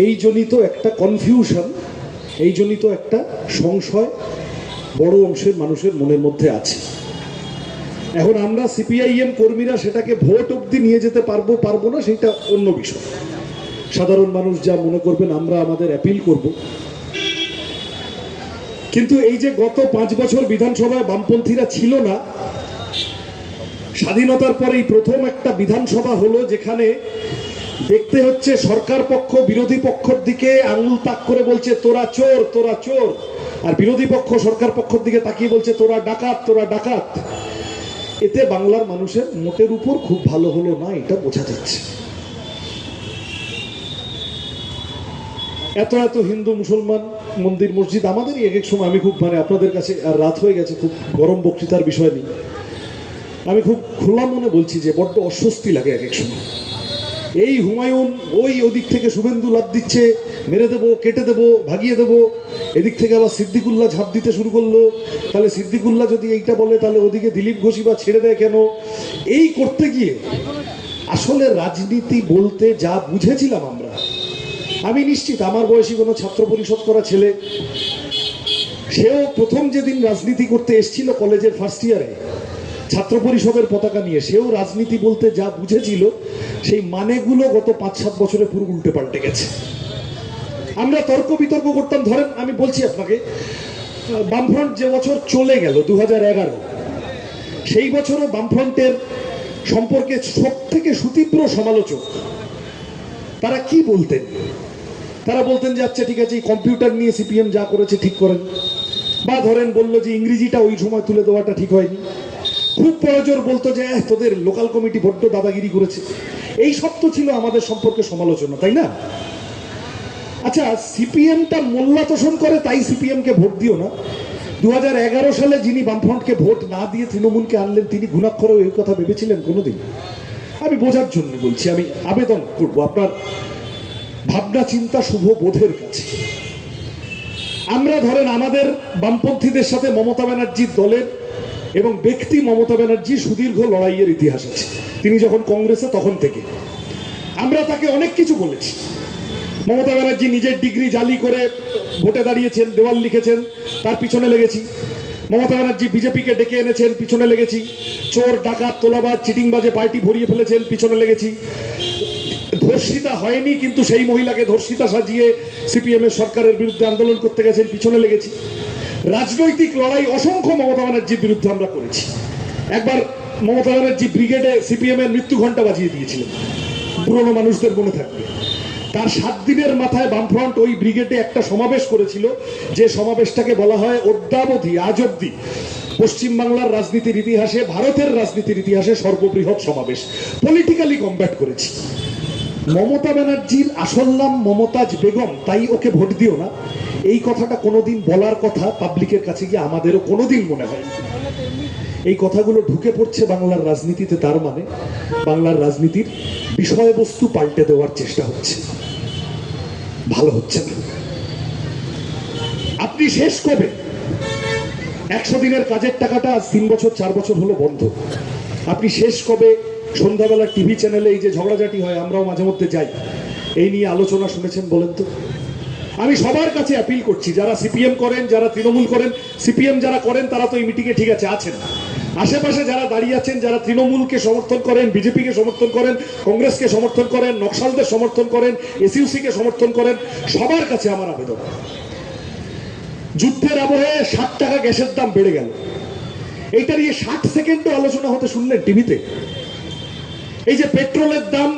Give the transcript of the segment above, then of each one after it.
এই জনিত একটা কনফিউশন, এই জনিত একটা সংশয় বড় অংশের মানুষের মনের মধ্যে আছে। এখন আমরা সিপিআইএম কর্মীরা সেটাকে ভোট অবধি নিয়ে যেতে পারবো না, সেটা অন্য বিষয়। সাধারণ মানুষ যা মনে করবেন আমরা আমাদের অ্যাপিল করব। কিন্তু এই যে গত 5 বছর বিধানসভায় বামপন্থীরা ছিল না, স্বাধীনতার পরেই প্রথম একটা বিধানসভা হলো যেখানে দেখতে হচ্ছে সরকার পক্ষ বিরোধী পক্ষের দিকে আঙুল তাক করে বলছে তোরা চোর তোরা চোর, আর বিরোধী পক্ষ সরকার পক্ষের দিকে তাকিয়ে বলছে তোরা ডাকাত তোরা ডাকাত। এতে বাংলার মানুষের মোটের উপর খুব ভালো হলো না, এটা বোঝা যাচ্ছে। এত এত হিন্দু মুসলমান মন্দির মসজিদ আমাদেরই এক এক সময়, আমি খুব আপনাদের কাছে আর রাত হয়ে গেছে, খুব গরম বক্তৃতার বিষয় নেই, আমি খুব খোলা মনে বলছি যে বড্ড অস্বস্তি লাগে এক এক সময়। এই হুমায়ুন ওদিক থেকে শুভেন্দু লাভ দিচ্ছে, মেরে দেবো কেটে দেবো ভাগিয়ে দেবো, এদিক থেকে আবার সিদ্দিকুল্লাহ ঝাঁপ দিতে শুরু করলো, তাহলে সিদ্দিকুল্লাহ যদি এইটা বলে তাহলে ওদিকে দিলীপ ঘোষই বা ছেড়ে দেয় কেন? এই করতে গিয়ে আসলে রাজনীতি বলতে যা বুঝেছিলাম আমরা, আমি নিশ্চিত আমার বয়সী কোনো ছাত্র পরিষদ করা ছেলে, সেও প্রথম যেদিন রাজনীতি করতে এসেছিল কলেজের ফার্স্ট ইয়ারে ছাত্র পরিষদের পতাকা নিয়ে, সেও রাজনীতি বলতে যা বুঝেছিল সেই মানেগুলো গত 5-7 বছরে পুরো উল্টে পাল্টে গেছে। আমরা তর্ক বিতর্ক করতাম, ধরেন আমি বলছি আপনাকে, বামফ্রন্ট যে বছর চলে গেল 2011, সেই বছরও বামফ্রন্টের সম্পর্কে সব থেকে সুতীব্র সমালোচক তারা কি বলতেন? তারা বলতেন যে আচ্ছা ঠিক আছে, এই কম্পিউটার নিয়ে সিপিএম যা করেছে ঠিক করেন, বা ধরেন বললো যে ইংরেজিটা ওই সময় তুলে দেওয়াটা ঠিক হয়নি। খুব পরজোর বলতো যে তোদের লোকাল কমিটি বড্ড দাদাগিরি করেছে। এই সব তো ছিল আমাদের সম্পর্কে সমালোচনা, তাই না? আচ্ছা, সিপিএমটা মোল্লা তোষণ করে তাই সিপিএমকে ভোট দিও না। 2011 সালে যিনি বামফ্রন্টকে ভোট না দিয়ে তৃণমূলকে আনলেন, তিনি ঘুণাক্ষরেও এই কথা ভেবেছিলেন কোনোদিন? আমি বোঝার জন্য বলছি, আমি আবেদন করব আপনার ভাবনা চিন্তা শুভ বোধের কাছে। আমরা ধরেন আমাদের বামপন্থীদের সাথে মমতা ব্যানার্জির দলের এবং ব্যক্তি মমতা ব্যানার্জির সুদীর্ঘ লড়াইয়ের ইতিহাস আছে। তিনি যখন কংগ্রেসে তখন থেকে আমরা তাকে অনেক কিছু বলেছি। মমতা ব্যানার্জি নিজের ডিগ্রি জালি করে ভোটে দাঁড়িয়েছেন, দেওয়াল লিখেছেন, তার পিছনে লেগেছি। মমতা ব্যানার্জি বিজেপিকে ডেকে এনেছেন, পিছনে লেগেছি। চোর ডাকাত তোলাবাজ চিটিংবাজে পার্টি ভরিয়ে ফেলেছেন, পিছনে লেগেছি। ধর্ষিতা হয়নি কিন্তু সেই মহিলাকে ধর্ষিতা সাজিয়ে সিপিএম এর সরকারের বিরুদ্ধে আন্দোলন করতে গেছেন, পিছনে লেগেছি। রাজনৈতিক লড়াই অসংখ্য মমতা ব্যানার্জির বিরুদ্ধে আমরা করেছি। একবার মমতা ব্যানার্জি ব্রিগেডে সিপিএম এর মৃত্যু ঘণ্টা বাজিয়ে দিয়েছিলেন, পুরনো মানুষদের মনে থাকবে। তার 7 দিনের মাথায় বামফ্রন্ট ওই ব্রিগেডে একটা সমাবেশ করেছিল, যে সমাবেশটাকে বলা হয় অদ্যাবধি আজ অব্দি পশ্চিমবাংলার রাজনীতির ইতিহাসে, ভারতের রাজনীতির ইতিহাসে সর্ববৃহৎ সমাবেশ। পলিটিক্যালি কমব্যাট করেছি। মমতা ব্যানার্জির আসল নাম মমতাজ বেগম, তাই ওকে ভোট দিও না, এই কথাটা কোনোদিন বলার কথা পাবলিকের কাছে গিয়ে আমাদেরও কোনোদিন মনে হয়। এই কথাগুলো ঢুকে পড়ছে বাংলার রাজনীতিতে, তার মানে বাংলার রাজনীতির বিষয়বস্তু পাল্টে দেওয়ার চেষ্টা হচ্ছে, ভালো হচ্ছে না। আপনি শেষ কবে? 100 দিনের কাজের টাকাটা আজ 3 বছর 4 বছর হলো বন্ধ। আপনি শেষ কবে সন্ধ্যাবেলা টিভি চ্যানেলে এই যে ঝগড়াঝাটি হয়, আমরাও মাঝে মধ্যে যাই, এই নিয়ে আলোচনা শুনেছেন বলেন তো? আমি সবার কাছে অ্যাপিল করছি, যারা সিপিএম করেন, যারা তৃণমূল করেন, সিপিএম যারা করেন তারা তো এই মিটিংয়ে ঠিক আছে আছেন, আশেপাশে যারা দাঁড়িয়ে আছেন, যারা তৃণমূলকে সমর্থন করেন, বিজেপিকে সমর্থন করেন, কংগ্রেসকে সমর্থন করেন, নকশালদের সমর্থন করেন, এসইউসিকে সমর্থন করেন, সবার কাছে আমার আবেদন, যুদ্ধের আবহে 60 টাকা গ্যাসের দাম বেড়ে গেল, এইটা নিয়ে 60 সেকেন্ডও আলোচনা হতে শুনলেন টিভিতে? এই যে পেট্রোলের দাম,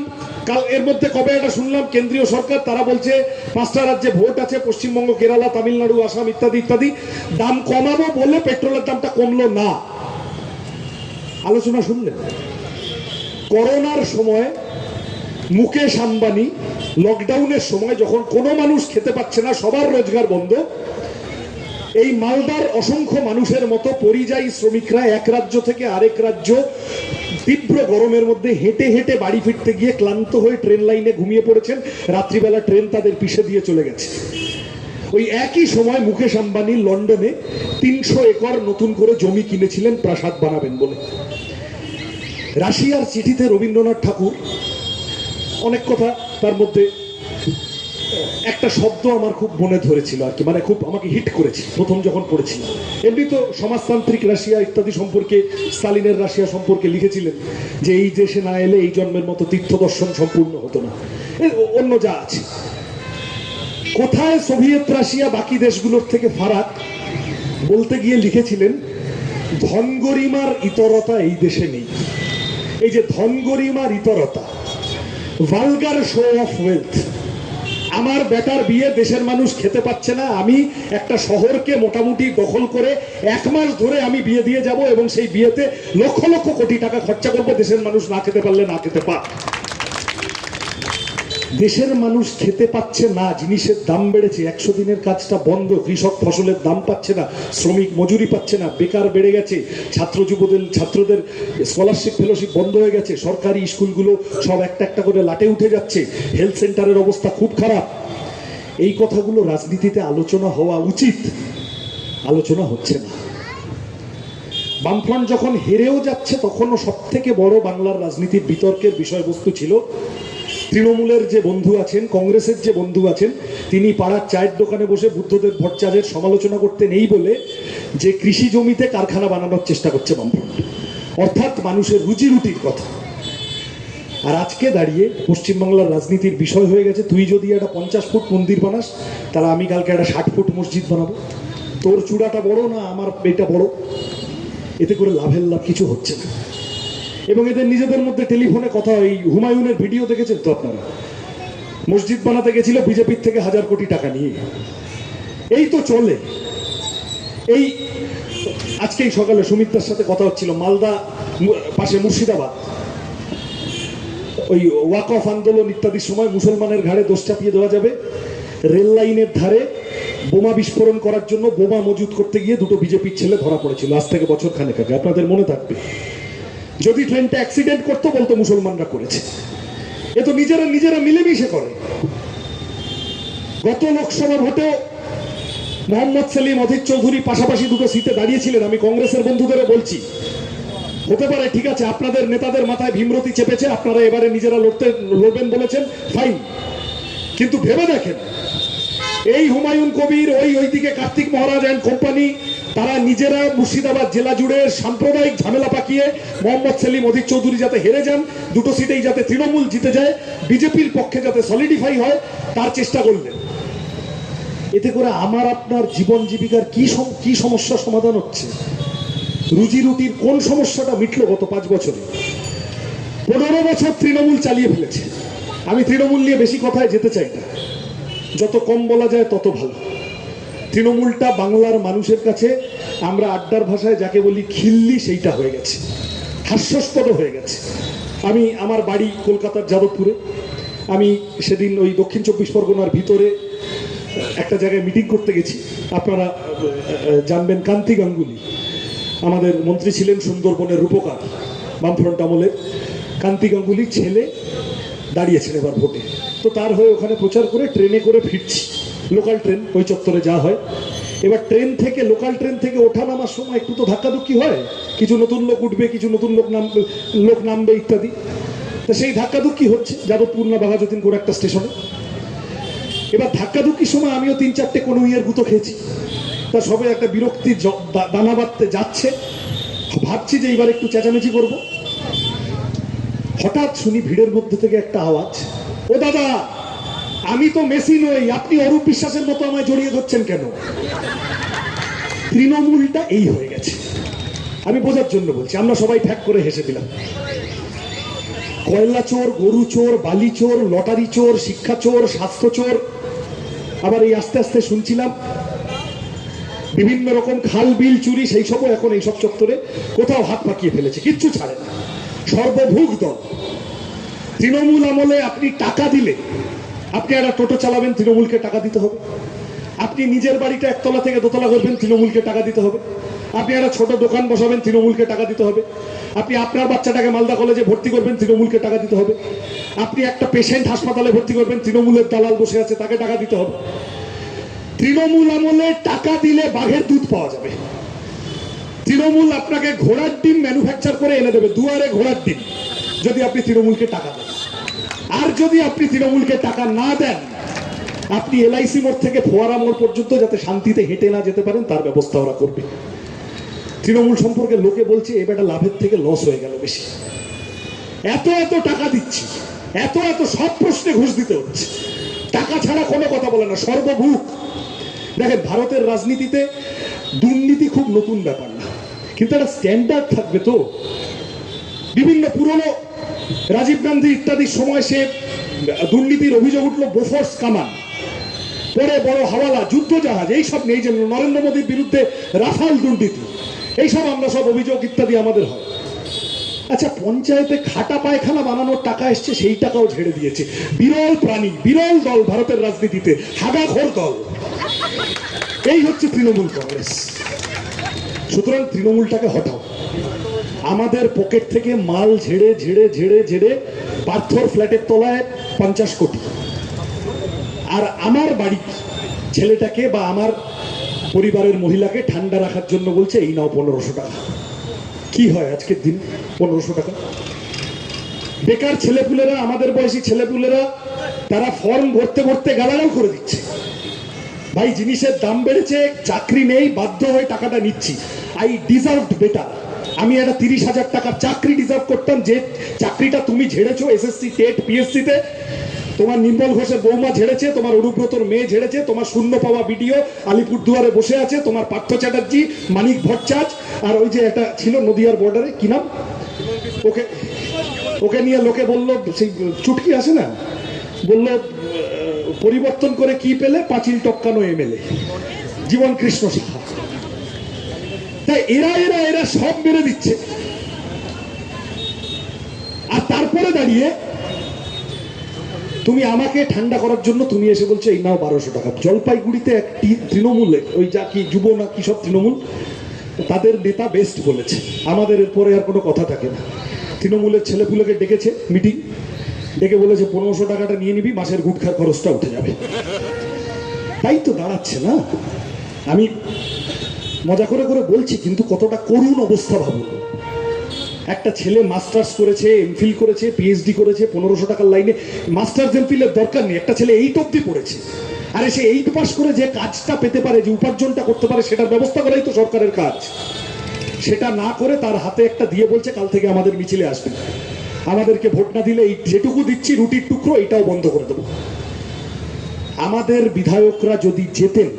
কাল এর মধ্যে কবে একটা শুনলাম কেন্দ্রীয় সরকার তারা বলছে 5টা রাজ্যে ভোট আছে, পশ্চিমবঙ্গ, কেরালা, তামিলনাড়ু, আসাম ইত্যাদি ইত্যাদি, দাম কমাবো বলে পেট্রোলের দামটা কমলো না। আলোচনা শুনলেন? করোনার সময় মুকেশ আম্বানি লকডাউনের সময় যখন কোনো মানুষ খেতে পাচ্ছে না, সবার রোজগার বন্ধ, এই মালদার অসংখ্য মানুষের মতো পরিযায়ী শ্রমিকরা এক রাজ্য থেকে আরেক রাজ্য তীব্র গরমের মধ্যে হেঁটে হেঁটে বাড়ি ফিরতে গিয়ে ক্লান্ত হয়ে ট্রেন লাইনে ঘুমিয়ে পড়েছেন, রাত্রিবেলা ট্রেন তাদের পিষে দিয়ে চলে গেছে। ওই একই সময় মুকেশ আম্বানি লন্ডনে 300 একর নতুন করে জমি কিনেছিলেন প্রাসাদ বানাবেন বলে। রাশিয়ার চিঠিতে রবীন্দ্রনাথ ঠাকুর অনেক কথা, তার মধ্যে একটা শব্দ আমার খুব মনে ধরেছিল আর কি, মানে খুব আমাকে হিট করেছিল প্রথম যখন পড়েছিলাম। এমনি তো সমাজতান্ত্রিক রাশিয়া ইত্যাদি সম্পর্কে, স্টালিনের রাশিয়া সম্পর্কে লিখেছিলেন যে এই দেশে না এলে এই জন্মের মতো তীর্থ দর্শন সম্পূর্ণ হতো না, অন্য যা আছে। কোথায় সোভিয়েত রাশিয়া বাকি দেশগুলোর থেকে ফারাক বলতে গিয়ে লিখেছিলেন, ধনগরিমার ইতরতা এই দেশে নেই। এই যে ধনগরিমার ইতরতা, ভালগার শো অফ ওয়েলথ। আমার বেটার বিয়ে দেশের মানুষ খেতে পাচ্ছে না, আমি একটা শহরকে মোটামুটি দখল করে 1 মাস ধরে আমি বিয়ে দিয়ে যাব এবং সেই বিয়েতে লক্ষ লক্ষ কোটি টাকা খরচা করবো, দেশের মানুষ না খেতে পারলে না খেতে পাক। দেশের মানুষ খেতে পাচ্ছে না, জিনিসের দাম বেড়েছে, 100 দিনের কাজটা বন্ধ, কৃষক ফসলের দাম পাচ্ছে না, শ্রমিক মজুরি পাচ্ছে না, বেকার বেড়ে গেছে, ছাত্রদের স্কলারশিপ ফেলোশিপ বন্ধ হয়ে গেছে, সরকারি স্কুলগুলো সব একটা একটা করে লাটে উঠে যাচ্ছে, হেলথ সেন্টারের অবস্থা খুব খারাপ। এই কথাগুলো রাজনীতিতে আলোচনা হওয়া উচিত, আলোচনা হচ্ছে না। বামফ্রন্ট যখন হেরেও যাচ্ছে তখনও সব থেকে বড় বাংলার রাজনীতির বিতর্কের বিষয়বস্তু ছিল তৃণমূলের যে বন্ধু আছেন, কংগ্রেসের যে বন্ধু আছেন, তিনি পাড়ার চায়ের দোকানে বসে বুদ্ধদেব ভট্টাচার্যের সমালোচনা করতে নেই বলে যে কৃষি জমিতে কারখানা বানানোর চেষ্টা করছে বামফ্রন্ট, অর্থাৎ মানুষের রুজি রুটির কথা। আর আজকে দাঁড়িয়ে পশ্চিমবাংলার রাজনীতির বিষয় হয়ে গেছে, তুই যদি একটা 50 ফুট মন্দির বানাস, তাহলে আমি কালকে একটা 60 ফুট মসজিদ বানাবো, তোর চূড়াটা বড় না আমার এটা বড়। এতে করে লাভের লাভ কিছু হচ্ছে না। এবং এদের নিজেদের মধ্যে টেলিফোনে কথা, এই হুমায়ুনের ভিডিও দেখেছেন তো আপনারা, মসজিদ বানাতে গেছিল বিজেপির থেকে 1000 কোটি টাকা নিয়ে। এই তো চলে। এই আজকেই সকালে সুমিত্রার সাথে কথা হচ্ছিল, মালদা পাশে মুর্শিদাবাদ, ওই ওয়াকফ আন্দোলন ইত্যাদির সময় মুসলমানের ঘাড়ে দোষ চাপিয়ে দেওয়া যাবে, রেল লাইনের ধারে বোমা বিস্ফোরণ করার জন্য বোমা মজুত করতে গিয়ে 2টো বিজেপির ছেলে ধরা পড়েছিল আজ থেকে বছর খানেক আগে, আপনাদের মনে থাকবে। যদি ট্রেনটা অ্যাক্সিডেন্ট করতো বলতো মুসলমানরা করেছে। এ তো নিজেরা মিলেমিশে করে। গত লোকসভা ভোটেও মোহাম্মদ সেলিম, অধীর চৌধুরী পাশাপাশি 2টো সিটে দাঁড়িয়েছিলেন। আমি কংগ্রেসের বন্ধুদেরও বলছি, হতে পারে ঠিক আছে আপনাদের নেতাদের মাথায় ভীমরতি চেপেছে, আপনারা এবারে নিজেরা লড়বেন বলেছেন, ফাইন, কিন্তু ভেবে দেখেন এই হুমায়ুন কবির, ওইদিকে কার্তিক মহারাজ অ্যান্ড কোম্পানি, তারা নিজেরা মুর্শিদাবাদ জেলা জুড়ে সাম্প্রদায়িক ঝামেলা পাকিয়ে মোহাম্মদ সেলিম, অধীর চৌধুরী যাতে হেরে যান, 2টো সিটেই যাতে তৃণমূল জিতে যায়, বিজেপির পক্ষে যাতে সলিডিফাই হয়, তার চেষ্টা করলেন। এতে করে আমার আপনার জীবন জীবিকার কি সমস্যা সমাধান হচ্ছে? রুজি রুটির কোন সমস্যাটা মিটলো গত 5 বছরে? 15 বছর তৃণমূল চালিয়ে ফেলেছে। আমি তৃণমূল নিয়ে বেশি কথায় যেতে চাই না, যত কম বলা যায় তত ভালো। তৃণমূলটা বাংলার মানুষের কাছে, আমরা আড্ডার ভাষায় যাকে বলি খিল্লি, সেইটা হয়ে গেছে, হাস্যাস্পদ হয়ে গেছে। আমি আমার বাড়ি কলকাতার যাদবপুরে, আমি সেদিন ওই দক্ষিণ 24 পরগনার ভিতরে একটা জায়গায় মিটিং করতে গেছি। আপনারা জানবেন কান্তি গাঙ্গুলি আমাদের মন্ত্রী ছিলেন, সুন্দরবনের রূপকার, বামফ্রন্ট আমলের। কান্তি গাঙ্গুলির ছেলে দাঁড়িয়েছেন এবার ভোটে, তো তার হয়ে ওখানে প্রচার করে ট্রেনে করে ফিরছি, লোকাল ট্রেন ওই চত্বরে যা হয়। এবার লোকাল ট্রেন থেকে ওঠা নামার সময় একটু তো ধাক্কাধুক্কি হয়, কিছু নতুন লোক উঠবে, কিছু নতুন লোক নামবে ইত্যাদি। তো সেই ধাক্কাধুক্কি হচ্ছে যাদবপুর না বাঘাযতীন একটা স্টেশনে। এবার ধাক্কাধুক্কির সময় আমিও 3-4টে কোনো ইয়ের গুঁতো খেয়েছি। তা সবে একটা বিরক্তির দানা বাঁধতে যাচ্ছে, ভাবছি যে এইবার একটু চেঁচামেচি করব। হঠাৎ শুনি ভিড়ের মধ্যে থেকে একটা আওয়াজ, ও দাদা, আমি তো মেসি নই, আপনি অরূপ বিশ্বাসের মতো আমায় জড়িয়ে ধরছেন কেন? তৃণমূলটা এই হয়ে গেছে। আমি বোঝার জন্য বলছি, আমরা সবাই ঠ্যাক করে হেসে দিলাম। কয়লা চোর, গরু চোর, বালি চোর, লটারি চোর, শিক্ষা চোর, স্বাস্থ্য চোর। আবার এই আস্তে আস্তে শুনছিলাম বিভিন্ন রকম খাল বিল চুরি, সেই সবও এখন এইসব চত্বরে কোথাও হাত পাকিয়ে ফেলেছে, কিচ্ছু ছাড়ে না। সর্বভুগ দল। তৃণমূল আমলে আপনি টাকা দিলে, আপনি একটা টোটো চালাবেন, তৃণমূলকে টাকা দিতে হবে। আপনি নিজের বাড়িটা 1তলা থেকে 2তলা করবেন, তৃণমূলকে টাকা দিতে হবে। আপনি একটা ছোট দোকান বসাবেন, তৃণমূলকে টাকা দিতে হবে। আপনি আপনার বাচ্চাটাকে মালদা কলেজে ভর্তি করবেন, তৃণমূলকে টাকা দিতে হবে। আপনি একটা পেশেন্ট হাসপাতালে ভর্তি করবেন, তৃণমূলের দালাল বসে আছে, তাকে টাকা দিতে হবে। তৃণমূল আমলে টাকা দিলে বাঘের দুধ পাওয়া যাবে। তৃণমূল আপনাকে ঘোড়ার ডিম ম্যানুফ্যাকচার করে এনে দেবে, দুয়ারে ঘোড়ার ডিম, যদি আপনি তৃণমূলকে টাকা দেন। আর যদি আপনি তৃণমূলকে টাকা না দেন, আপনি এলআইসি মোড় থেকে ফোয়ারা মোড় পর্যন্ত যাতে শান্তিতে হেঁটে না যেতে পারেন তার ব্যবস্থা ওরা করবে। তৃণমূল সম্পর্কে লোকে বলছে এ বেটা লাভের থেকে লস হয়ে গেল বেশি, এত এত টাকা দিচ্ছি, এত এত সব প্রশ্নে ঘুষ দিতে হচ্ছে, টাকা ছাড়া কোনো কথা বলে না, সর্বভুক। দেখেন ভারতের রাজনীতিতে দুর্নীতি খুব নতুন ব্যাপার না, কিন্তু একটা স্ট্যান্ডার্ড থাকবে তো। বিভিন্ন পুরনো রাজীব গান্ধী ইত্যাদির সময় সে দুর্নীতির অভিযোগ উঠলো, বোফোর্স কামান, পরে বড় হাওয়ালা, যুদ্ধ জাহাজ, এইসব নেই যে নরেন্দ্র মোদীর বিরুদ্ধে রাফাল দুর্নীতি, এইসব আমরা সব অভিযোগ ইত্যাদি আমাদের হয়। আচ্ছা, পঞ্চায়েতে খাটা পায়খানা বানানোর টাকা এসছে, সেই টাকাও ঝেড়ে দিয়েছে। বিরল প্রাণী, বিরল দল ভারতের রাজনীতিতে, হাগাখোর দল, এই হচ্ছে তৃণমূল কংগ্রেস। সুতরাং তৃণমূলটাকে হটাও। আমাদের পকেট থেকে মাল ঝেড়ে ঝেড়ে ঝেড়ে ঝেড়ে পার্থর ফ্ল্যাটের তলায় 50 কোটি, আর আমার বাড়ির ছেলেটাকে বা আমার পরিবারের মহিলাকে ঠান্ডা রাখার জন্য বলছে এই নাও 1500 টাকা। কি হয় আজকের দিন 1500 টাকা? বেকার ছেলেপুলেরা, আমাদের বয়সী ছেলেপুলেরা, তারা ফর্ম ভরতে ভরতে গালাগাল করে দিচ্ছে, ভাই জিনিসের দাম বেড়েছে, চাকরি নেই, বাধ্য হয়ে টাকাটা নিচ্ছি, আই ডিজার্ভড বেটার। আমি একটা 30,000 টাকার চাকরি ডিজার্ভ করতাম, যে চাকরিটা তুমি ঝেড়েছো এসএসসি টেট পিএসসি তে, তোমার নির্মল ঘোষের বৌমা ঝেড়েছে, তোমার অনুব্রতর মেয়ে ঝেড়েছে, তোমার শূন্য পাওয়া বিডিও আলিপুরদুয়ারে বসে আছে, তোমার পার্থ চ্যাটার্জি, মানিক ভট্টাচার্য, আর ওই যে একটা ছিল নদিয়ার বর্ডারে, কি নাম, ওকে ওকে নিয়ে লোকে বললো, সেই চুটকি আছে না, বললো পরিবর্তন করে কি পেলে, পাঁচিল টপকানো এমএলএ জীবন কৃষ্ণ সাহা। তাই এরা এরা এরা সব মেরে দিচ্ছে। আর তারপরে দাঁড়িয়ে তুমি আমাকে ঠান্ডা করার জন্য তুমি এসে বলছো এই নাও 1200 টাকা। জলপাইগুড়িতে একটি তৃণমূলে, ওই যা কি যুব না কি সব তৃণমূল, তাদের নেতা বেস্ট বলেছে, আমাদের এরপরে আর কোনো কথা থাকে না। তৃণমূলের ছেলেপুলেকে ডেকেছে মিটিং, ডেকে বলেছে 1500 টাকাটা নিয়ে নিবি, মাসের গুটখার খরচটা উঠে যাবে। তাই তো দাঁড়াচ্ছে না। আমি মজা করে করে বলছি, কিন্তু কতটা করুণ অবস্থা ভাবুন। একটা ছেলে মাস্টার্স করেছে, এমফিল করেছে, পিএইচডি করেছে, 1500 টাকার লাইনে। মাস্টার্স এমফিলের দরকার নেই, একটা ছেলে 8 অব্দি পড়েছে, আরে সে 8 পাস করে যে কাজটা পেতে পারে, যে উপার্জনটা করতে পারে, সেটার ব্যবস্থা করাই তো সরকারের কাজ। সেটা না করে তার হাতে একটা দিয়ে বলছে কাল থেকে আমাদের মিছিলে আসবে, আমাদেরকে ভোট না দিলে এই যেটুকু দিচ্ছি রুটির টুকরো এটাও বন্ধ করে দেবো। আমাদের বিধায়করা যদি যেতেন,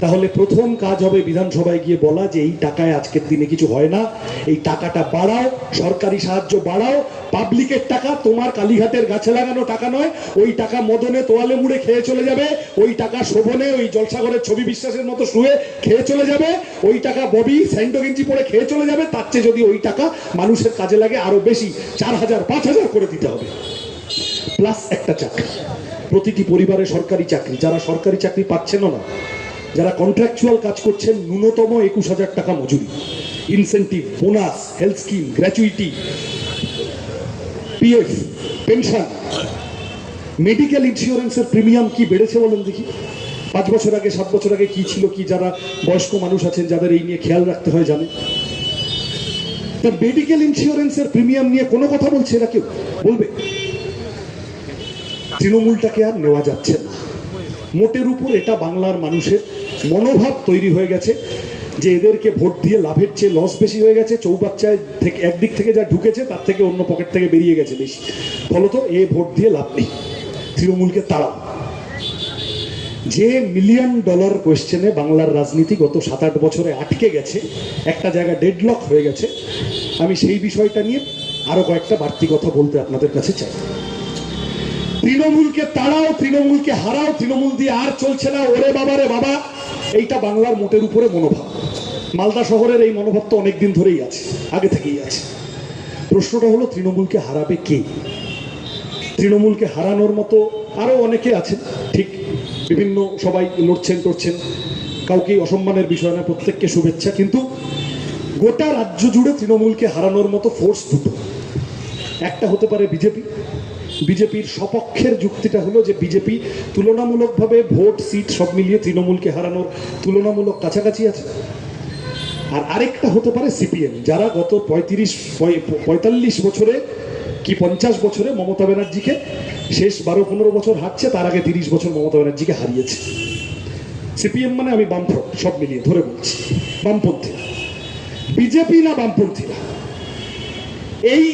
তাহলে প্রথম কাজ হবে বিধানসভায় গিয়ে বলা যে এই টাকায় আজকের দিনে কিছু হয় না, এই টাকাটা বাড়াও, সরকারি সাহায্য বাড়াও, পাবলিকের টাকা, তোমার কালীঘাটের গাছে লাগানো টাকা নয়, ওই টাকা মদনে তোয়ালে মুড়ে খেয়ে চলে যাবে, ওই টাকা শোভনে ওই জলসাগরের ছবি বিশ্বাসের মতো শুয়ে খেয়ে চলে যাবে, ওই টাকা ববি স্যান্ডো গেঞ্জি পরে খেয়ে চলে যাবে। তার চেয়ে যদি ওই টাকা মানুষের কাজে লাগে আরো বেশি 4000 5000 করে দিতে হবে, প্লাস একটা চাকরি, প্রতিটি পরিবারে সরকারি চাকরি, যারা সরকারি চাকরি পাচ্ছেন না, যারা কন্ট্রাকচুয়াল কাজ করছেন, ন্যূনতম 21,000 টাকা মজুরি, incentive, bonus, health scheme, gratuity, PF, pension, medical ইন্স্যুরেন্সের প্রিমিয়াম কি বেড়েছে বলেন দেখি। 5 বছর আগে 7 বছর আগে কি ছিল, কি যারা বয়স্ক মানুষ আছেন যাদের এই নিয়ে খেয়াল রাখতে হয় জানে। মেডিকেল ইন্স্যুরেন্সের প্রিমিয়াম নিয়ে কোনো কথা বলছে না, কেউ বলবে? তৃণমূলটাকে আর নেওয়া যাচ্ছে না। মোটের উপর এটা বাংলার মানুষের মনোভাব তৈরি হয়ে গেছে যে এদেরকে ভোট দিয়ে লাভের চেয়ে লস বেশি হয়ে গেছে। চৌবাচ্চায় থেকে একদিক থেকে যা ঢুকেছে তার থেকে অন্য পকেট থেকে বেরিয়ে গেছে বেশি, ফলত এ ভোট দিয়ে লাভ নেই, তৃণমূলকে তাড়াও। যে $1 মিলিয়ন কোয়েশ্চেনে বাংলার রাজনীতি গত 7-8 বছরে আটকে গেছে, একটা জায়গা ডেডলক হয়ে গেছে, আমি সেই বিষয়টা নিয়ে আরো কয়েকটা বাড়তি কথা বলতে আপনাদের কাছে চাই। তৃণমূলকে তাড়াও, তৃণমূলকে হারাও, তৃণমূল দিয়ে আর চলছে না, ওরে বাবা রে বাবা, এইটা বাংলার মোটের উপরে মনোভাব। মালদা শহরের এই মনোভাব তো অনেকদিন ধরেই আছে, আগে থেকেই আছে। প্রশ্নটা হলো তৃণমূলকে হারাবে কে? তৃণমূলকে হারানোর মতো আরো অনেকে আছেন, ঠিক, বিভিন্ন সবাই লড়ছেন টড়ছেন, কাউকেই অসম্মানের বিষয় না, প্রত্যেককে শুভেচ্ছা। কিন্তু গোটা রাজ্য জুড়ে তৃণমূলকে হারানোর মতো ফোর্স দুটো, একটা হতে পারে বিজেপি। বিজেপির সপক্ষের যুক্তিটা হলো যে বিজেপি তুলনামূলকভাবে ভোট সিট সব মিলিয়ে তৃণমূলকে হারানোর তুলনামূলক কাছাকাছি আছে। আর আরেকটা হতে পারে সিপিএম, যারা গত 45 বছরে কি 50 বছরে মমতা ব্যানার্জিকে শেষ 12-15 বছর হাঁটছে, তার আগে 30 বছর মমতা ব্যানার্জিকে হারিয়েছে। সিপিএম মানে আমি বামফ্রন্ট সব মিলিয়ে ধরে বলছি, বামপন্থীরা, বিজেপি না বামপন্থীরা, এই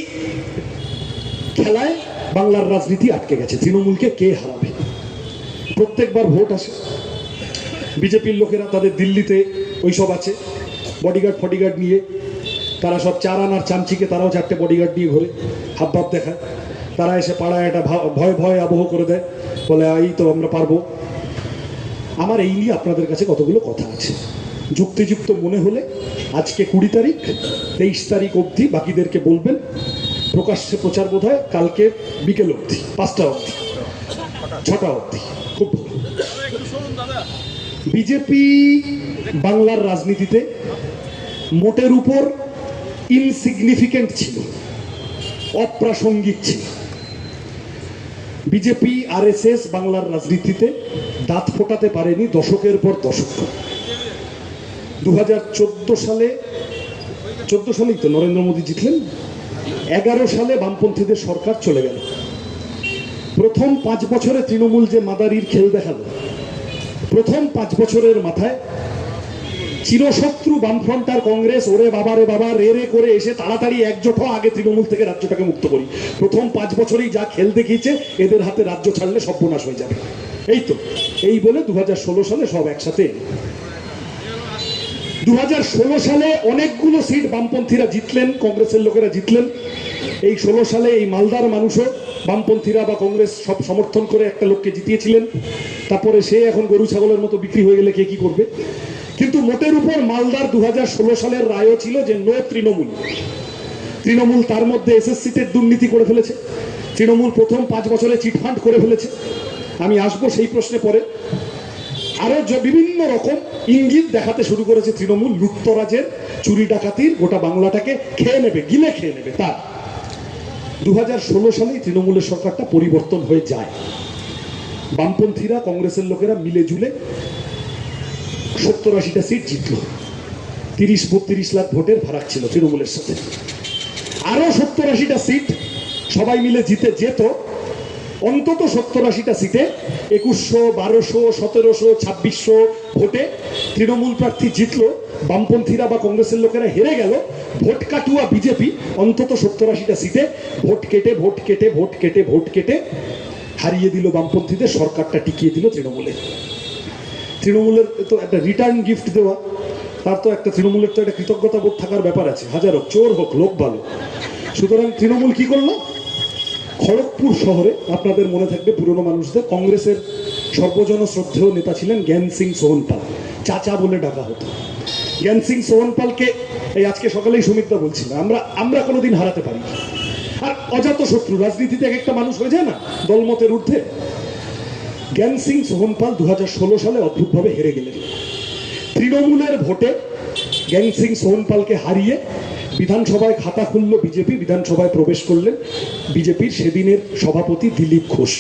খেলায় বাংলার রাজনীতি আটকে গেছে। তৃণমূলকে কে হারাবে? প্রত্যেকবার ভোট আসে, বিজেপির লোকেরা তাদের দিল্লিতে ওইসব আছে বডিগার্ড ফডিগার্ড নিয়ে, তারা সব 4 আনার চামচিকে তারাও 4টে বডিগার্ড নিয়ে ঘোরে, হাব ভাব দেখায়। তারা এসে পাড়ায় একটা ভয় ভয় আবহ করে দেয়, বলে এই তো আমরা পারবো। আমার এই নিয়ে আপনাদের কাছে কতগুলো কথা আছে, যুক্তিযুক্ত মনে হলে আজকে 20 তারিখ 23 তারিখ অবধি বাকিদেরকে বলবেন। প্রকাশ্যে প্রচার বোধ হয় কালকে বিকেল অবধি, 5টা অবধি, 6টা অবধি। খুব ভালো। বিজেপি বাংলার রাজনীতিতে মোটের উপর ইনসিগনিফিকেন্ট ছিল, অপ্রাসঙ্গিক ছিল। বিজেপি আরএসএস বাংলার রাজনীতিতে দাঁত ফোটাতে পারেনি দশকের পর দশক। 2014 সালেই তো নরেন্দ্র মোদী জিতলেন, 11 সালে বামপন্থীদের সরকার চলে গেল। প্রথম 5 বছরে তৃণমূল যে মাদারির খেল দেখালো, প্রথম 5 বছরের মাথায় চিরশত্রু বামফ্রন্ট আর কংগ্রেস ওরে বাবা রে বাবা রে রে করে এসে তাড়াতাড়ি একজোট হও, আগে তৃণমূল থেকে রাজ্যটাকে মুক্ত করি। প্রথম 5 বছরেই যা খেল দেখিয়েছে, এদের হাতে রাজ্য ছাড়লে সর্বনাশ হয়ে যাবে। এই তো এই বলে 2016 সালে সব একসাথে। 2016 সালে অনেকগুলো সিট বামপন্থীরা জিতলেন, কংগ্রেসের লোকেরা জিতলেন। এই 16 সালে এই মালদার মানুষও বামপন্থীরা বা কংগ্রেস সব সমর্থন করে একটা লোককে জিতিয়েছিলেন। তারপরে সে এখন গরু ছাগলের মতো বিক্রি হয়ে গেলে কে কি করবে? কিন্তু মোটের উপর মালদার 2016 সালের রায়ও ছিল যে নো তৃণমূল। তৃণমূল তার মধ্যে এসএসসিতে দুর্নীতি করে ফেলেছে, তৃণমূল প্রথম 5 বছরে চিটফান্ড করে ফেলেছে। আমি আসবো সেই প্রশ্নে পরে। আরো বিভিন্ন রকম ইঙ্গিত দেখাতে শুরু করেছে তৃণমূল, লুটতরাজের, চুরি ডাকাতির, গোটা বাংলাটাকে খেয়ে নেবে, গিলে খেয়ে নেবে। তার 2016 সালেই তৃণমূলের সরকারটা পরিবর্তন হয়ে যায়। বামপন্থীরা কংগ্রেসের লোকেরা মিলে জুলে 70-80টা সিট জিতল। 30-32 লাখ ভোটের ফারাক ছিল তৃণমূলের সাথে। আরো 70-80টা সিট সবাই মিলে জিতে যেত। অন্তত 70-80টা সিটে 2100, 1200, 1700, 2600 ভোটে তৃণমূল প্রার্থী জিতল। বামপন্থীরা বা কংগ্রেসের লোকেরা হেরে গেল। ভোট কাটুয়া বিজেপি অন্তত 70-80টা সিটে ভোট কেটে হারিয়ে দিল বামপন্থীদের, সরকারটা টিকিয়ে দিল তৃণমূলে। তৃণমূলের তো একটা রিটার্ন গিফট দেওয়া, তার তো একটা তৃণমূলের তো একটা কৃতজ্ঞতা বোধ থাকার ব্যাপার আছে। হাজার হোক, চোর হোক, লোক ভালো। সুতরাং তৃণমূল কি করলো? খড়গপুর শহরে, আপনাদের মনে থাকবে পুরনো মানুষদের, কংগ্রেসের সর্বজন শ্রদ্ধেয় নেতা ছিলেন জ্ঞান সিং সোহনপাল, চাচা বলে ডাকা হতো। জ্ঞান সিং সোহনপালকে এই আজকে সকালেই সুমিত্রা বলছিল, আমরা কোনোদিন হারাতে পারি। আর অজাত শত্রু রাজনীতিতে এক একটা মানুষ হয়ে যায় না দলমতের ঊর্ধ্বে। জ্ঞান সিং সোহনপাল 2016 সালে অদ্ভুতভাবে হেরে গেলেন। তৃণমূলের ভোটে জ্ঞান সিং সোহনপালকে হারিয়ে বিধানসভায় খাতা খুলল বিজেপি, বিধানসভায় প্রবেশ করলেন বিজেপির সেদিনের সভাপতি দিলীপ ঘোষ।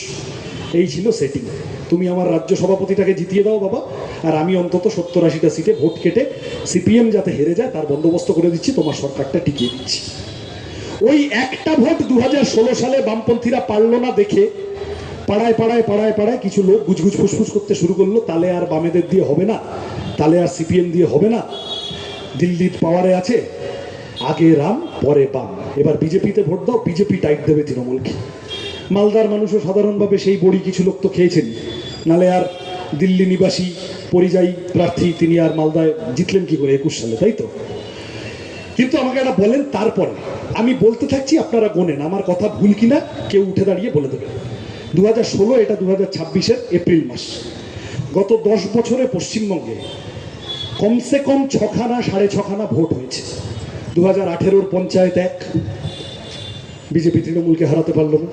এই ছিল সেটিং, তুমি আমার রাজ্য সভাপতিটাকে জিতিয়ে দাও বাবা, আর আমি অন্তত 70-80টা সিটে ভোট কেটে সিপিএম যাতে হেরে যায় তার বন্দোবস্ত করে দিচ্ছি, তোমার সরকারটা টিকিয়ে দিচ্ছি। ওই একটা ভোট 2016 সালে বামপন্থীরা পারল না দেখে পাড়ায় কিছু লোক গুজগুজ ফুসফুস করতে শুরু করলো, তাহলে আর বামেদের দিয়ে হবে না, তাহলে আর সিপিএম দিয়ে হবে না, দিল্লির পাওয়ারে আছে, আগে রাম পরে বাম, এবার বিজেপিতে ভোট দাও, বিজেপি টাইট দেবে তৃণমূলকে। মালদার মানুষও সাধারণভাবে সেই বড়ি কিছু লোক তো খেয়েছেন, নালে আর দিল্লি নিবাসী পরিযায়ী প্রার্থী তিনি আর মালদায় জিতলেন কি করে 21 সালে, তাই তো? কিন্তু আমাকে এটা বলেন, তারপরে আমি বলতে থাকছি, আপনারা গোনেন আমার কথা ভুল কিনা, কেউ উঠে দাঁড়িয়ে বলে দেবেন। 2016, এটা 2026-এর এপ্রিল মাস। গত 10 বছরে পশ্চিমবঙ্গে কমসে কম 6খানা 6.5খানা ভোট হয়েছে। 2018-ওর পঞ্চায়েত 1 বিজেপি তৃণমূলকে হারাতে পারল না,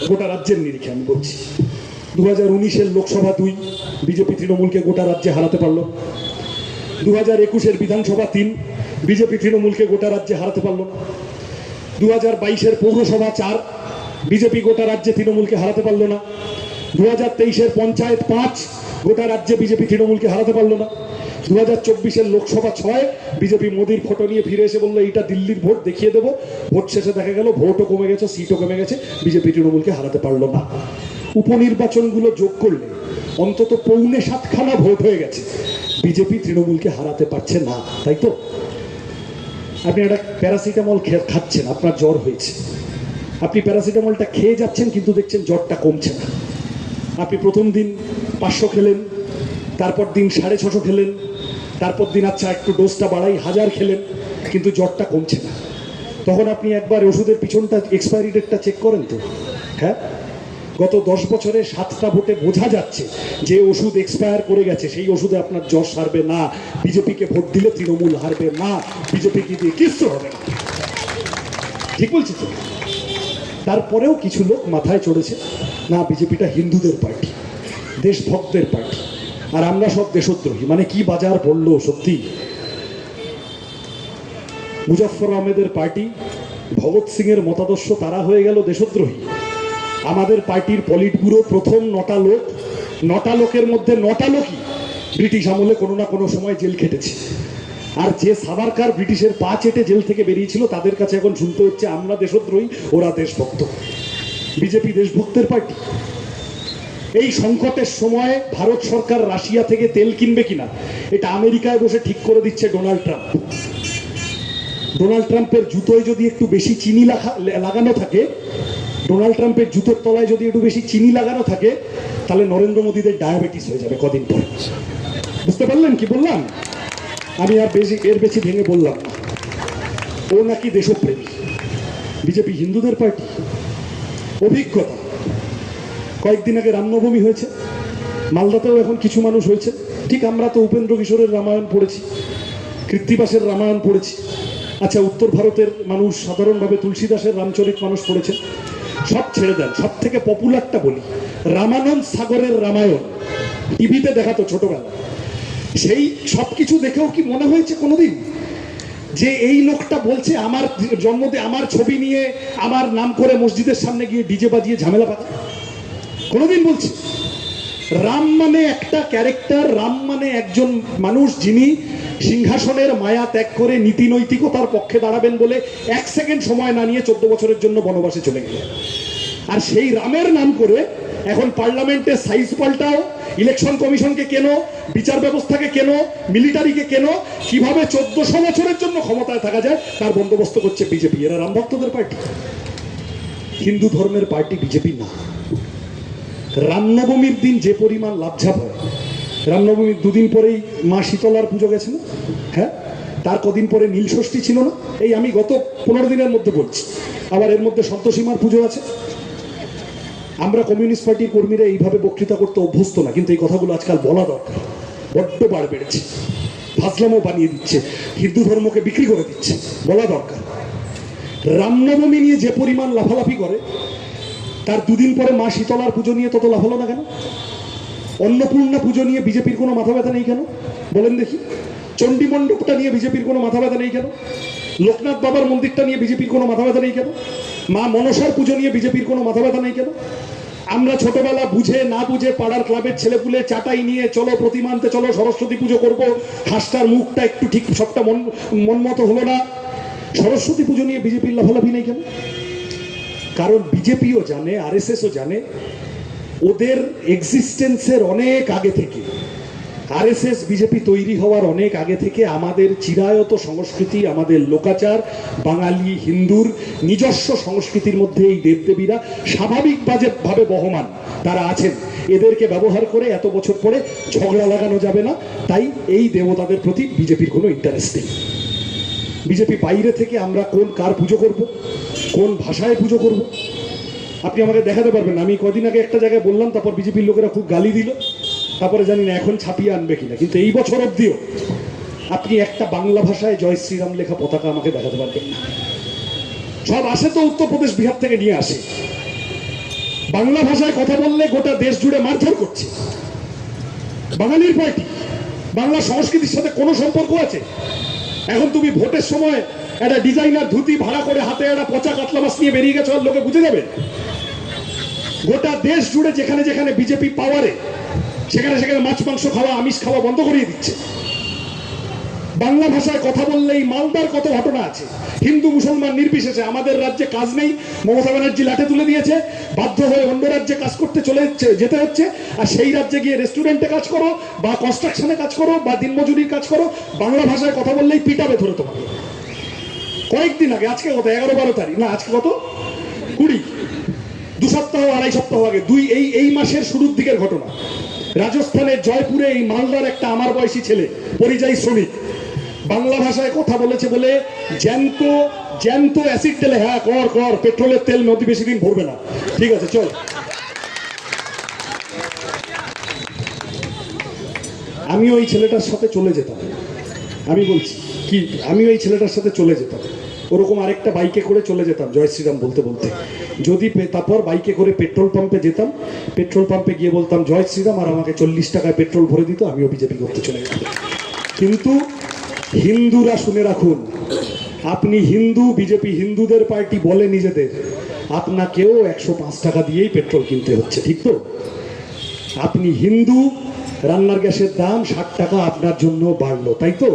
গোটা রাজ্যের নিরিখে আমি বলছি। 2019-এর লোকসভা 2 বিজেপি তৃণমূলকে গোটা রাজ্যে হারাতে পারল। 2021-এর বিধানসভা 3 বিজেপি তৃণমূলকে গোটা রাজ্যে হারাতে পারল না। 2022-এর পৌরসভা 4 বিজেপি গোটা রাজ্যে তৃণমূলকে হারাতে পারল না। 2023-এর পঞ্চায়েত 5 গোটা রাজ্যে বিজেপি তৃণমূলকে হারাতে পারল না। 2024-এর লোকসভা 6 বিজেপি মোদির ফটো নিয়ে ফিরে এসে বললো এইটা দিল্লির ভোট, দেখিয়ে দেবো। ভোট শেষে দেখা গেল ভোটও কমে গেছে, সিটও কমে গেছে, বিজেপি তৃণমূলকে হারাতে পারলো না। উপনির্বাচনগুলো যোগ করলে অন্তত 6.25 ভোট হয়ে গেছে, বিজেপি তৃণমূলকে হারাতে পারছে না, তাই তো? আপনি একটা প্যারাসিটামল খাচ্ছেন, আপনার জ্বর হয়েছে, আপনি প্যারাসিটামলটা খেয়ে যাচ্ছেন, কিন্তু দেখছেন জ্বরটা কমছে না। আপনি প্রথম দিন 500 খেলেন, তারপর দিন 650 খেলেন, তারপর দিন আচ্ছা একটু ডোজটা বাড়াই 1000 খেলেন, কিন্তু জ্বরটা কমছে না। তখন আপনি একবার ওষুধের পিছনটা এক্সপায়ারি ডেটটা চেক করেন তো। হ্যাঁ, গত 10 বছরে 7টা ভোটে বোঝা যাচ্ছে যে ওষুধ এক্সপায়ার করে গেছে, সেই ওষুধে আপনার জ্বর সারবে না। বিজেপিকে ভোট দিলে তৃণমূল হারবে না, বিজেপিকে দিয়ে কিচ্ছু হবে না। ঠিক বলছি তো? তারপরেও কিছু লোক মাথায় চড়েছে, না বিজেপিটা হিন্দুদের পার্টি, দেশভক্তদের পার্টি, আর আমরা সব দেশদ্রোহী। মানে কি বাজার পড়লো সত্যি। মুজফফর আহমেদের পার্টি, ভগৎ সিং এর মতাদর্শ, তারা হয়ে গেল দেশদ্রোহী। আমাদের পার্টির পলিট ব্যুরো প্রথম 9টা লোকের মধ্যে 9টা লোকই ব্রিটিশ আমলে কোনো না কোনো সময় জেল খেটেছে। আর যে সাভারকার ব্রিটিশের পা চেটে জেল থেকে বেরিয়েছিল, তাদের কাছে এখন শুনতে হচ্ছে আমরা দেশদ্রোহী, ওরা দেশভক্ত। বিজেপি দেশভক্তের পার্টি। এই সংকটের সময় ভারত সরকার রাশিয়া থেকে তেল কিনবে কিনা, এটা আমেরিকায় বসে ঠিক করে দিচ্ছে ডোনাল্ড ট্রাম্প। ডোনাল্ড ট্রাম্পের জুতোয় যদি একটু বেশি চিনি লাগানো থাকে, ডোনাল্ড ট্রাম্পের জুতোর তলায় যদি একটু বেশি চিনি লাগানো থাকে, তাহলে নরেন্দ্র মোদীদের ডায়াবেটিস হয়ে যাবে কদিন পরে। বুঝতে পারলেন কি বললাম? আমি আর এর বেশি ভেঙে বললাম না। ও নাকি দেশপ্রেমী। বিজেপি হিন্দুদের পার্টি। অভিজ্ঞতা, কয়েকদিন আগে রামনবমী হয়েছে, মালদাতেও এখন কিছু মানুষ হয়েছে। ঠিক আমরা তো উপেন্দ্র কিশোরের রামায়ণ পড়েছি, কৃত্তিবাসের রামায়ণ পড়েছি। আচ্ছা, উত্তর ভারতের মানুষ সাধারণভাবে তুলসীদাসের রামচরিত মানুষ পড়েছেন। সব ছেড়ে দেন, সব থেকে পপুলারটা বলি, রামানন্দ সাগরের রামায়ণ টিভিতে দেখাতো ছোটবেলা। সেই সব কিছু দেখেও কি মনে হয়েছে কোনোদিন যে এই লোকটা বলছে আমার জন্মদিন, আমার ছবি নিয়ে আমার নাম করে মসজিদের সামনে গিয়ে ডিজে বাজিয়ে ঝামেলা পাতা? কোনোদিন বলছে? রাম মানে একটা ক্যারেক্টার, রাম মানে একজন মানুষ যিনি সিংহাসনের মায়া ত্যাগ করে নীতি নৈতিকতার পক্ষে দাঁড়াবেন বলে 1 সেকেন্ড সময় না নিয়ে 14 বছরের জন্য বনবাসে চলে গেলেন। আর সেই রামের নাম করে এখন পার্লামেন্টের সাইজ পাল্টাও, ইলেকশন কমিশনকে কেন, বিচার ব্যবস্থাকে কেন, মিলিটারিকে কেন, কিভাবে 1400 বছরের জন্য ক্ষমতায় থাকা যায় তার বন্দোবস্ত করছে বিজেপি। এরা রাম ভক্তদের পার্টি, হিন্দু ধর্মের পার্টি বিজেপি না। রামনবমীর দিন যে পরিমাণ লাভঝাপ হয়, রামনবমীর 2 দিন পরেই মা শীতলার পুজো গেছে না? হ্যাঁ, তার কদিন পরে নীল ষষ্ঠী ছিল না? এই আমি গত 15 দিনের মধ্যে বলছি। আবার এর মধ্যে সন্তোষীমার পুজো আছে। আমরা কমিউনিস্ট পার্টির কর্মীরা এইভাবে বক্তৃতা করতে অভ্যস্ত না, কিন্তু এই কথাগুলো আজকাল বলা দরকার। বড্ড বার বেড়েছে, ফাজলামও বানিয়ে দিচ্ছে, হিন্দু ধর্মকে বিক্রি করে দিচ্ছে, বলা দরকার। রামনবমী নিয়ে যে পরিমাণ লাফালাফি করে, তার 2 দিন পরে মা শীতলার পুজো নিয়ে তত লাফালো না কেন? অন্নপূর্ণা পুজো নিয়ে বিজেপির কোনো মাথা ব্যথা নেই কেন বলেন দেখি? চণ্ডী মণ্ডপটা নিয়ে বিজেপির কোনো মাথা ব্যথা নেই কেন? লোকনাথ বাবার মন্দিরটা নিয়ে বিজেপির কোনো মাথা ব্যথা নেই কেন? মা মনসার পুজো নিয়ে বিজেপির কোনো মাথা ব্যথা নেই কেন? আমরা ছোটবেলা বুঝে না বুঝে পাড়ার ক্লাবের ছেলেপুলে চাটাই নিয়ে চলো প্রতিমা আনতে চলো, সরস্বতী পুজো করবো, হাঁসটার মুখটা একটু ঠিক সবটা মন মতো হলো না, সরস্বতী পুজো নিয়ে বিজেপির লাফালাফি নেই কেন? কারণ বিজেপিও জানে, আরএসএসও জানে, ওদের এক্সিস্টেন্সের অনেক আগে থেকে, আরএসএস বিজেপি তৈরি হওয়ার অনেক আগে থেকে আমাদের চিরায়ত সংস্কৃতি, আমাদের লোকাচার, বাঙালি হিন্দুর নিজস্ব সংস্কৃতির মধ্যে এই দেবদেবীরা স্বাভাবিকভাবে বহমান, তারা আছেন। এদেরকে ব্যবহার করে এত বছর পরে ঝগড়া লাগানো যাবে না। তাই এই দেবতাদের প্রতি বিজেপির কোনো ইন্টারেস্ট নেই। বিজেপি বাইরে থেকে আমরা কার পুজো করব, কোন ভাষায় পুজো করব, আপনি আমাকে দেখাতে পারবেন না। আমি কদিন আগে একটা জায়গায় বললাম, তারপর বিজেপির লোকেরা খুব গালি দিল, তারপরে জানি না এখন ছাপিয়ে আনবে কিনা। কিন্তু এই বছর অবধিও আপনি একটা বাংলা ভাষায় জয় শ্রীরাম লেখা পতাকা আমাকে দেখাতে পারবেন না। সব আসে তো উত্তরপ্রদেশ, বিহার থেকে নিয়ে আসে। বাংলা ভাষায় কথা বললে গোটা দেশ জুড়ে মারধর করছে। বাঙালির পার্টি, বাংলা সংস্কৃতির সাথে কোনো সম্পর্ক আছে? এখন তুমি ভোটের সময় একটা ডিজাইনার ধুতি ভাড়া করে হাতে একটা পচা কাতলা মাছ নিয়ে বেরিয়ে গেছে, আর লোকে বুঝে যাবে। গোটা দেশ জুড়ে যেখানে যেখানে বিজেপি পাওয়ারে, সেখানে সেখানে মাছ মাংস খাওয়া, আমিষ খাওয়া বন্ধ করিয়ে দিচ্ছে। বাংলা ভাষায় কথা বললেই মালদার কত ঘটনা আছে, হিন্দু মুসলমান নির্বিশেষে। আমাদের রাজ্যে কাজ নেই, মমতা ব্যানার্জি লাঠে তুলে দিয়েছে, বাধ্য হয়ে অন্য রাজ্যে কাজ করতে যেতে হচ্ছে। আর সেই রাজ্যে গিয়ে রেস্টুরেন্টে কাজ করো বা কনস্ট্রাকশনে কাজ করো বা দিনমজুরির কাজ করো, বাংলা ভাষায় কথা বললেই পিটাবে ধরে তোমাকে। কয়েকদিন আগে, আজকে কত 11-12 তারিখ না, আজকে কত 20, 2 সপ্তাহ 2.5 সপ্তাহ আগে, এই মাসের শুরুর দিকের ঘটনা, রাজস্থানের জয়পুরে এই মালদার একটা আমার বয়সী ছেলে, পরিযায়ী শ্রমিক, বাংলা ভাষায় কথা বলেছে বলে জ্যান্ত অ্যাসিড তেলে, হ্যাঁ কর পেট্রোলের তেল নদী বেশি দিন ভরবে না, ঠিক আছে চল। আমি ওই ছেলেটার সাথে চলে যেতাম, আমি বলছি কি, আমি ওই ছেলেটার সাথে চলে যেতাম, ওরকম আরেকটা বাইকে করে চলে যেতাম জয় শ্রীরাম বলতে বলতে। যদি তারপর বাইকে করে পেট্রোল পাম্পে যেতাম, পেট্রোল পাম্পে গিয়ে বলতাম জয় শ্রীরাম, আর আমাকে 40 টাকায় পেট্রোল ভরে দিত, আমিও বিজেপি করতে চলে যেতাম। কিন্তু হিন্দুরা শুনে রাখুন, আপনি হিন্দু, বিজেপি হিন্দুদের পার্টি বলে নিজেদের, আপনাকেও 105 টাকা দিয়েই পেট্রোল কিনতে হচ্ছে, ঠিক তো? আপনি হিন্দু, রান্নার গ্যাসের দাম 60 টাকা আপনার জন্য বাড়লো, তাই তো?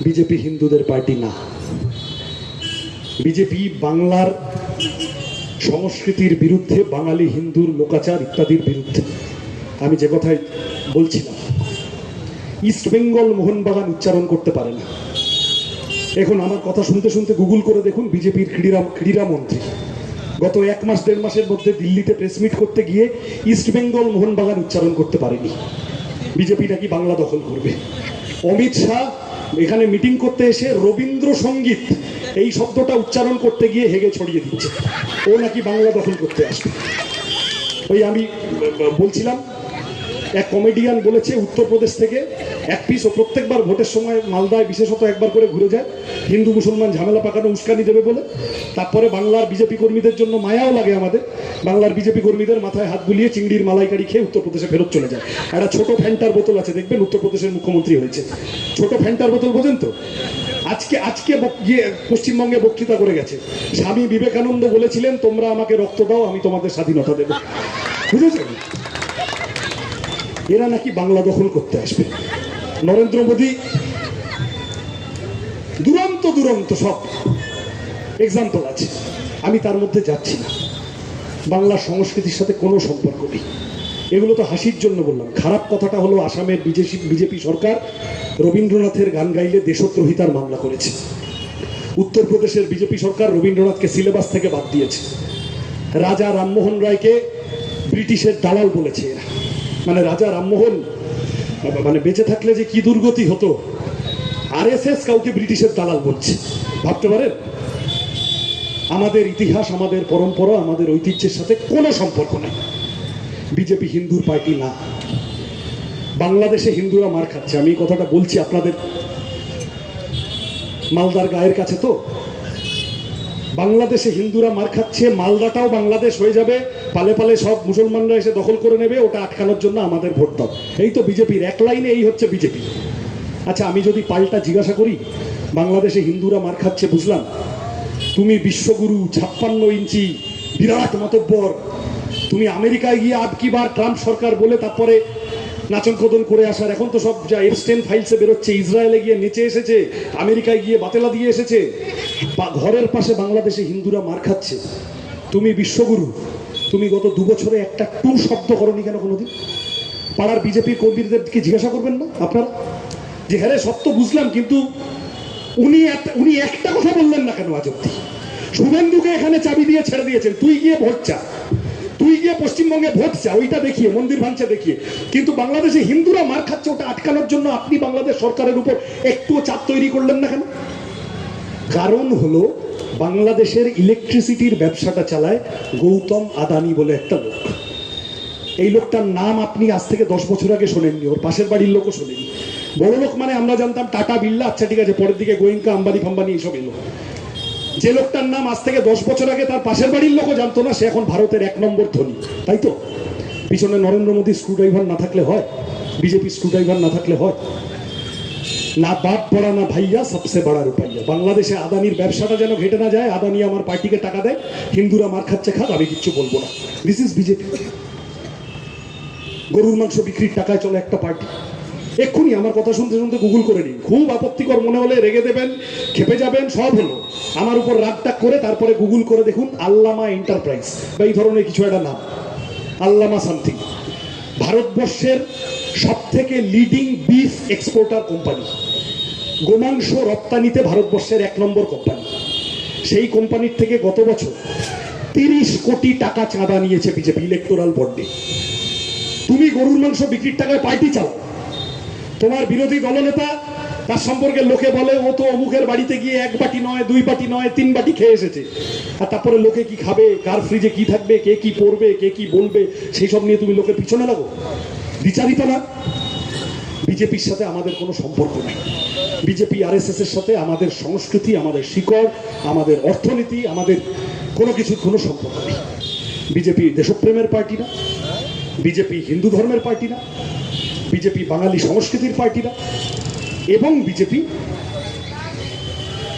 বিজেপি হিন্দুদের পার্টি না। বিজেপি বাংলার সংস্কৃতির বিরুদ্ধে, বাঙালি হিন্দুর লোকাচার ইত্যাদির বিরুদ্ধে। আমি যে কথাই বলছিলাম, ইস্ট বেঙ্গল মোহনবাগান উচ্চারণ করতে পারে না। এখন আমার কথা শুনতে শুনতে গুগল করে দেখুন, বিজেপির ক্রীড়ামন্ত্রী গত 1 মাস 1.5 মাসের মধ্যে দিল্লিতে প্রেস মিট করতে গিয়ে ইস্ট বেঙ্গল মোহনবাগান উচ্চারণ করতে পারেনি। বিজেপি নাকি বাংলা দখল করবে। অমিত শাহ এখানে মিটিং করতে এসে রবীন্দ্রসঙ্গীত এই শব্দটা উচ্চারণ করতে গিয়ে হেগে ছড়িয়ে দিচ্ছে, ও নাকি বাংলা দখল করতে আসবে। ওই আমি বলছিলাম, এক কমেডিয়ান বলেছে উত্তরপ্রদেশ থেকে এক পিস, ও প্রত্যেকবার ভোটের সময় মালদায় বিশেষত একবার করে ঘুরে যায়, হিন্দু মুসলমান ঝামেলা পাকানো উস্কানি দেবে বলে। তারপরে বাংলার বিজেপি কর্মীদের জন্য মায়াও লাগে আমাদের, বাংলার বিজেপি কর্মীদের মাথায় হাত বুলিয়ে চিংড়ির মালাইকারি খেয়ে উত্তরপ্রদেশে ফেরত চলে যায়। একটা ছোট ফ্যান্টার বোতল আছে, দেখবেন উত্তরপ্রদেশের মুখ্যমন্ত্রী হয়েছে, ছোট ফ্যান্টার বোতল, বোঝেন তো? আজকে পশ্চিমবঙ্গে বক্তৃতা করে গেছে, স্বামী বিবেকানন্দ বলেছিলেন তোমরা আমাকে রক্ত দাও, আমি তোমাদের স্বাধীনতা দেব, বুঝেছেন? এরা নাকি বাংলা দখল করতে আসবে। নরেন্দ্র মোদী দুরন্ত সব এক্সাম্পল আছে, আমি তার মধ্যে যাচ্ছি না। বাংলার সংস্কৃতির সাথে কোনো সম্পর্ক নেই, এগুলো তো হাসির জন্য বললাম। খারাপ কথাটা হলো, আসামের বিজেপি সরকার রবীন্দ্রনাথের গান গাইলে দেশদ্রোহিতার মামলা করেছে। উত্তরপ্রদেশের বিজেপি সরকার রবীন্দ্রনাথকে সিলেবাস থেকে বাদ দিয়েছে। রাজা রামমোহন রায়কে ব্রিটিশের দালাল বলেছে এরা। মানে রাজা রামমোহন মানে বেঁচে থাকলে যে কি দুর্গতি হতো, আরএসএস কাউকে ব্রিটিশের দালাল বলছে, ভাবতে পারেন? আমাদের ইতিহাস, আমাদের পরম্পরা, আমাদের ঐতিহ্যের সাথে কোনো সম্পর্ক নেই। বিজেপি হিন্দুর পার্টি না। বাংলাদেশে হিন্দুরা মার খাচ্ছে, আমি এই কথাটা বলছি আপনাদের মালদার গায়ের কাছে তো। বাংলাদেশে হিন্দুরা মার খাচ্ছে, মালদাটাও বাংলাদেশ হয়ে যাবে, পালে পালে সব মুসলমানরা এসে দখল করে নেবে, ওটা আটকানোর জন্য আমাদের ভোট দাও। এই তো বিজেপির এক লাইনে, এই হচ্ছে বিজেপি। আচ্ছা, আমি যদি পাল্টা জিজ্ঞাসা করি, বাংলাদেশে হিন্দুরা মার খাচ্ছে বুঝলাম, তুমি বিশ্বগুরু, 56 ইঞ্চি বিরাট মাতব্বর, তুমি আমেরিকায় গিয়ে আবকি বার ট্রাম্প সরকার বলে তারপরে নাচন কদন করে আসার, এখন তো সব যা এপস্টেইন ফাইলসে বেরোচ্ছে, ইসরায়েলে গিয়ে নেচে এসেছে, আমেরিকায় গিয়ে বাতেলা দিয়ে এসেছে, ঘরের পাশে বাংলাদেশে হিন্দুরা মার খাচ্ছে। তুমি বিশ্বগুরু, তুমি গত 2 বছরে একটা টু শব্দ করনি কেন কোনোদিন? পাড়ার বিজেপির কর্মীদেরকে জিজ্ঞাসা করবেন না আপনারা যে হ্যাঁ সব তো বুঝলাম, কিন্তু উনি একটা কথা বললেন না কেন আজ অব্দি? শুভেন্দুকে এখানে চাবি দিয়ে ছেড়ে দিয়েছেন, তুই গিয়ে ভোট চা, তুই গিয়ে পশ্চিমবঙ্গে ভোট চা, ওইটা দেখিয়ে, মন্দির ভাঙচা দেখিয়ে। কিন্তু বাংলাদেশে হিন্দুরা মার খাচ্ছে, ওটা আটকানোর জন্য আপনি বাংলাদেশ সরকারের উপর একটুও চাপ তৈরি করলেন না কেন? কারণ হলো, বাংলাদেশের ইলেকট্রিসিটির ব্যবসাটা চালায় গৌতম আদানি বলে একটা লোক। এই লোকটার নাম আপনি আজ থেকে 10 বছর আগে শোনেননি, ওর পাশের বাড়ির লোকও শোনেনি। বড় লোক মানে আমরা জানতাম টাটা, বিড়লা, আচ্ছা ঠিক আছে, পরের দিকে গোয়েঙ্কা, আম্বানি ফাম্বানি এইসব এলো। যে লোকটার নাম আজ থেকে 10 বছর আগে তার পাশের বাড়ির লোকও জানতো না, সে এখন ভারতের 1 নম্বর ধনী, তাই তো? পিছনে নরেন্দ্র মোদী স্ক্রুড্রাইভার না থাকলে হয়? বিজেপি স্ক্রুড্রাইভার না থাকলে হয়? না বাপ বড়া না ভাইয়া, সবসে বড়া রুপাইয়া। বাংলাদেশে আদানির ব্যবসাটা যেন ঘেটে না যায়, আদানি আমার পার্টিকে টাকা দেয়, হিন্দুরা মার খাচ্ছে খাক, আমি কিচ্ছু বলবো না। This is BJP. গরুর মাংস বিক্রির টাকায় চলে একটা পার্টি, এক্ষুনি আমার কথা শুনতে শুনতে গুগল করে নিন, খুব আপত্তিকর মনে হলে রেগে দেবেন, খেপে যাবেন, সব হলো, আমার উপর রাগটাক করে তারপরে গুগল করে দেখুন আল্লামা এন্টারপ্রাইজ বা এই ধরনের কিছু একটা নাম, আল্লামা সামথিং, ভারতবর্ষের সব থেকে লিডিং বিফ এক্সপোর্টার কোম্পানি, গোমাংস রপ্তানিতে ভারতবর্ষের 1 নম্বর কোম্পানি। সেই কোম্পানির থেকে গত বছর 30 কোটি টাকা চাঁদা নিয়েছে বিজেপি ইলেকটোরাল বন্ডে। তুমি গরুর মাংস বিক্রির টাকায় পার্টি চালাও, তোমার বিরোধী দলনেতা তার সম্পর্কে লোকে বলে ও তো অমুকের বাড়িতে গিয়ে 1 বাটি নয় 2 বাটি নয় 3 বাটি খেয়ে এসেছে, আর তারপরে লোকে কি খাবে, কার ফ্রিজে কি থাকবে, কে কি পড়বে, কে কি বলবে, সেই সব নিয়ে তুমি লোকের পিছনে লাগো, বিচারিত না। বিজেপির সাথে আমাদের কোনো সম্পর্ক নেই, বিজেপি আরএসএস এর সাথে আমাদের সংস্কৃতি, আমাদের শিকড়, আমাদের অর্থনীতি, আমাদের কোনো কিছুর কোনো সম্পর্ক নেই। বিজেপি দেশপ্রেমের পার্টি না, বিজেপি হিন্দু ধর্মের পার্টি না, বিজেপি বাঙালি সংস্কৃতির পার্টি না, এবং বিজেপি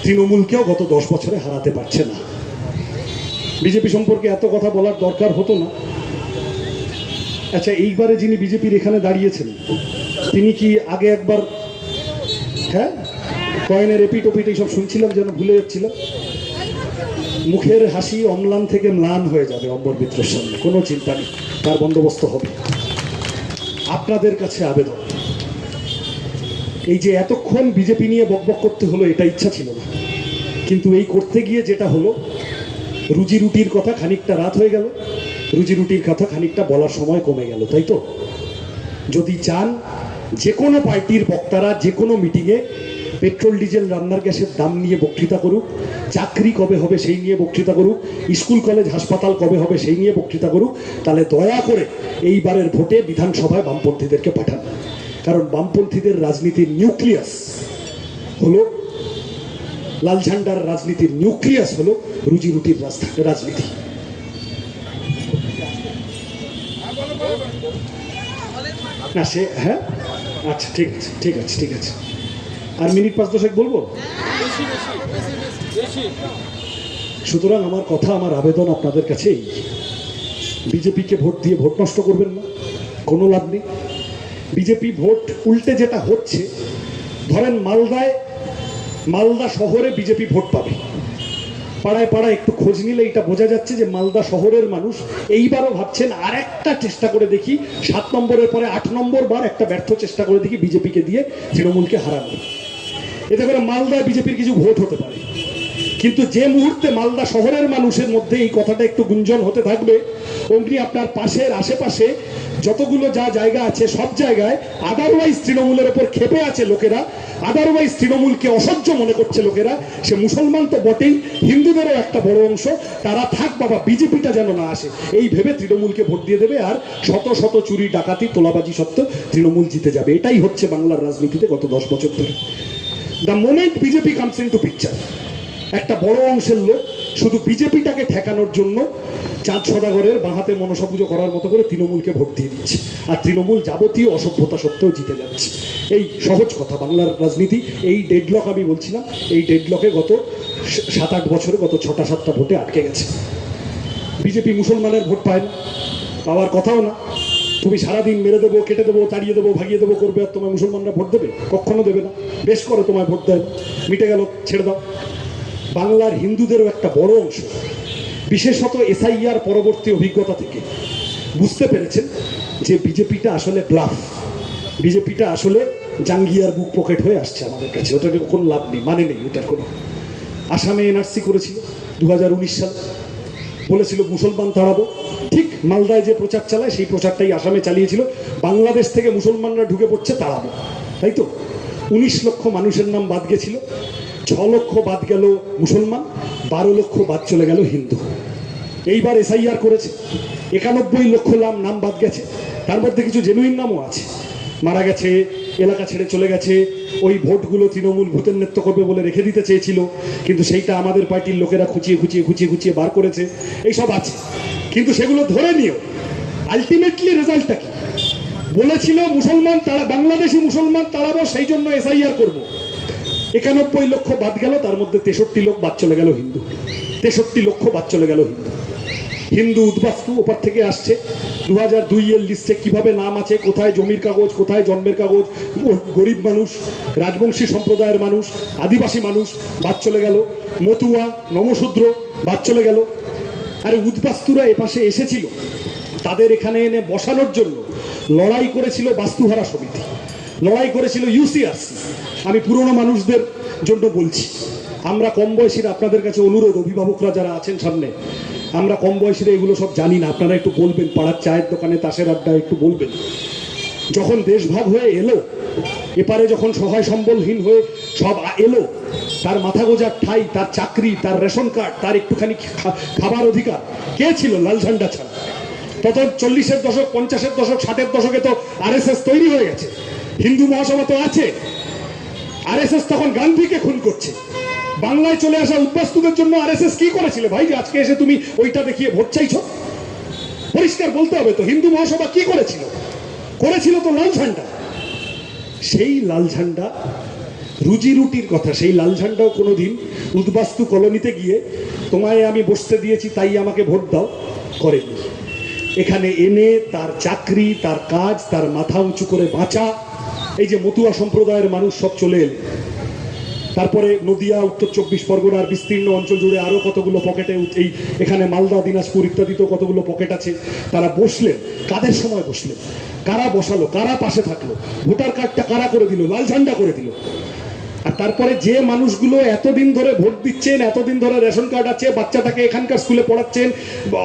তৃণমূলকেও গত 10 বছরে হারাতে পারছে না। বিজেপি সম্পর্কে এত কথা বলার দরকার হতো না। আচ্ছা, এইবারে যিনি বিজেপির এখানে দাঁড়িয়েছেন তিনি কি আগে একবার, হ্যাঁ, কয়েনের এপিট ওপিট এইসব শুনছিলাম যেন ভুলে যাচ্ছিলাম। মুখের হাসি অম্লান থেকে ম্লান হয়ে যাবে অম্বর মিত্রের সামনে, কোনো চিন্তা নেই, তার বন্দোবস্ত হবে। আপনাদের কাছে আবেদন, এই যে এতক্ষণ বিজেপি নিয়ে বকবক করতে হলো, এটা ইচ্ছা ছিল না, কিন্তু এই করতে গিয়ে যেটা হলো, রুজি রুটির কথা খানিকটা রাত হয়ে গেল, রুজি রুটির কথা খানিকটা বলার সময় কমে গেল, তাই তো? যদি চান যে কোনো পার্টির বক্তারা যে কোনো মিটিংয়ে পেট্রোল ডিজেল রান্নার গ্যাসের দাম নিয়ে বক্তৃতা করুক, চাকরি কবে হবে সেই নিয়ে বক্তৃতা করুক, স্কুল কলেজ হাসপাতাল কবে হবে সেই নিয়ে বক্তৃতা করুক, তাহলে দয়া করে এইবারের ভোটে বিধানসভায় বামপন্থীদেরকে পাঠান। কারণ বামপন্থীদের রাজনীতির নিউক্লিয়াস হলো, লাল ঝান্ডার রাজনীতির নিউক্লিয়াস হলো রুজি রুটির রাজনীতি। না সে, হ্যাঁ, আচ্ছা ঠিক আছে ঠিক আছে ঠিক আছে, আর মিনিট 5-10 বলবো। সুতরাং আমার কথা, আমার আবেদন আপনাদের কাছে, বিজেপিকে ভোট দিয়ে ভোট নষ্ট করবেন না, কোনো লাভ নেই। বিজেপি ভোট উল্টে যেটা হচ্ছে, ধরেন মালদা শহরে বিজেপি ভোট পাবে, পাড়ায় পাড়ায় একটু খোঁজ নিলে এটা বোঝা যাচ্ছে যে মালদা শহরের মানুষ এইবারও ভাবছেন আর একটা চেষ্টা করে দেখি, 7 নম্বরের পরে 8 নম্বর বার একটা ব্যর্থ চেষ্টা করে দেখি বিজেপিকে দিয়ে তৃণমূলকে হারানো। এতে করে মালদায় বিজেপির কিছু ভোট হতে পারে, কিন্তু যে মুহূর্তে মালদা শহরের মানুষের মধ্যে এই কথাটা একটু গুঞ্জন হতে থাকবে, অমনি আপনার পাশের আশেপাশে যতগুলো যা জায়গা আছে সব জায়গায় আদারওয়াইজ তৃণমূলের ওপর ক্ষেপে আছে লোকেরা, আদারওয়াইজ তৃণমূলকে অসহ্য মনে করছে লোকেরা, সে মুসলমান তো বটেই, হিন্দুদেরও একটা বড় অংশ, তারা থাক বাবা বিজেপিটা যেন না আসে এই ভেবে তৃণমূলকে ভোট দিয়ে দেবে, আর শত শত চুরি ডাকাতি তোলাবাজি সত্ত্বেও তৃণমূল জিতে যাবে। এটাই হচ্ছে বাংলার রাজনীতিতে গত 10 বছর ধরে। The moment BJP comes into picture, একটা বড় অংশের লোক শুধু বিজেপিটাকে ঠেকানোর জন্য চাঁদ সদাগরের বাঁহাতে মনসা পুজো করার মতো করে তৃণমূলকে ভোট দিয়ে দিচ্ছে, আর তৃণমূল যাবতীয় অসভ্যতা সত্ত্বেও জিতে যাচ্ছে। এই সহজ কথা, বাংলার রাজনীতি এই ডেডলক, আমি বলছিলাম এই ডেডলকে গত 7-8 বছরে গত 6টা-7টা ভোটে আটকে গেছে। বিজেপি মুসলমানের ভোট পায় না, পাওয়ার কথাও না। তুমি সারাদিন মেরে দেবো, কেটে দেবো, তাড়িয়ে দেবো, ভাগিয়ে দেবো করবে, আর তোমায় মুসলমানরা ভোট দেবে? কখনো দেবে না। বেশ করে তোমায় ভোট দেয়, মিটে গেল, ছেড়ে দাও। বাংলার হিন্দুদেরও একটা বড় অংশ, বিশেষত এসআইআর পরবর্তী অভিজ্ঞতা থেকে বুঝতে পেরেছেন যে বিজেপিটা আসলে ব্লাফ, বিজেপিটা আসলে জাঙ্গিয়ার বুক পকেট হয়ে আসছে আমাদের কাছে, ওটাকে কোনো লাভ নেই, মানে নেই ওটার কোনো। আসামে এনআরসি করেছিল 2019 সালে, বলেছিল মুসলমান তাড়াবো, ঠিক মালদায় যে প্রচার চালায় সেই প্রচারটাই আসামে চালিয়েছিল, বাংলাদেশ থেকে মুসলমানরা ঢুকে পড়ছে তাড়াবো, তাই তো? 19 লক্ষ মানুষের নাম বাদ গেছিল, 6 লক্ষ বাদ গেল মুসলমান, 12 লক্ষ বাদ চলে গেল হিন্দু। এইবার এসআইআর করেছে, 91 লক্ষ নাম বাদ গেছে, তার মধ্যে কিছু জেনুইন নামও আছে, মারা গেছে, এলাকা ছেড়ে চলে গেছে, ওই ভোটগুলো তৃণমূল ভূতের নৃত্য করবে বলে রেখে দিতে চেয়েছিল, কিন্তু সেইটা আমাদের পার্টির লোকেরা খুঁচিয়ে বার করেছে, এইসব আছে। কিন্তু সেগুলো ধরে নিও, আলটিমেটলি রেজাল্টটা কি? বলেছিল মুসলমান তারা, বাংলাদেশি মুসলমান তাড়াবো, সেই জন্য এসআইআর করবো, 91 লক্ষ বাদ গেল, তার মধ্যে 63 লক্ষ বাদ চলে গেল হিন্দু, 63 লক্ষ বাদ চলে গেল হিন্দু। হিন্দু উদ্বাস্তু ওপার থেকে আসছে 2002 এর লিস্টে কিভাবে নাম আছে, কোথায় জমির কাগজ, কোথায় জন্মের কাগজ, গরিব মানুষ, রাজবংশী সম্প্রদায়ের মানুষ, আদিবাসী মানুষ বাদ চলে গেল, মতুয়া নমশূদ্র বাদ চলে গেল। আরে উদ্বাস্তুরা এপাশে এসেছিল, তাদের এখানে এনে বসানোর জন্য লড়াই করেছিল বাস্তুহারা সমিতি, লড়াই করেছিল ইউসিআরসি। আমি পুরনো মানুষদের জন্য বলছি, আমরা কম বয়সীরা আপনাদের কাছে অনুরোধ, অভিভাবকরা যারা আছেন সামনে, আমরা কম বয়সীরা এগুলো সব জানি না, আপনারা একটু বলবেন, পাড়ার চায়ের দোকানে তাসের আড্ডায় একটু বলবেন। যখন দেশ ভাগ হয়ে এলো, এপারে যখন সহায় সম্বলহীন হয়ে সব এলো, তার মাথা গোজার ঠাই, তার চাকরি, তার রেশন কার্ড, তার একটুখানি খাবার অধিকার কে ছিল লাল ঝান্ডা ছাড়া? তত 40-এর দশক, 50-এর দশক, 60-এর দশকে তো আরএসএস তৈরি হয়ে গেছে, হিন্দু মহাসভা তো আছে। আরএসএস তখন গান্ধীকে খুন করছে। বাংলায় চলে আসা উদ্বাস্তুদের জন্য আরএসএস কি করেছিল ভাই, যে আজকে এসে তুমি ওইটা দেখিয়ে ভোট চাইছো? পরিষ্কার বলতে হবে তো, হিন্দু মহাসভা কি করেছিল? করেছিল তো লাল ঝান্ডা। সেই লাল ঝান্ডা রুজি রুটির কথা, সেই লাল ঝান্ডাও কোনোদিন উদ্বাস্তু কলোনিতে গিয়ে তোমায় আমি বসতে দিয়েছি তাই আমাকে ভোট দাও করেনি। এখানে এনে তার চাকরি, তার কাজ, তার মাথা উঁচু করে বাঁচা, এই যে মতুয়া সম্প্রদায়ের মানুষ সব চলে এলেন। তারপরে নদিয়া, উত্তর 24 পরগনার বিস্তীর্ণ অঞ্চল জুড়ে আরো কতগুলো পকেটে, এই এখানে মালদা, দিনাজপুর ইত্যাদিতেও কতগুলো পকেট আছে। তারা বসলেন, কাদের সময় বসলেন, কারা বসালো, কারা পাশে থাকলো, ভোটার কার্ডটা কারা করে দিল, লাল ঝান্ডা করে দিল। আর তারপরে যে মানুষগুলো এতদিন ধরে ভোট দিচ্ছেন, এতদিন ধরে রেশন কার্ড আছে, বাচ্চাটাকে এখানকার স্কুলে পড়াচ্ছেন,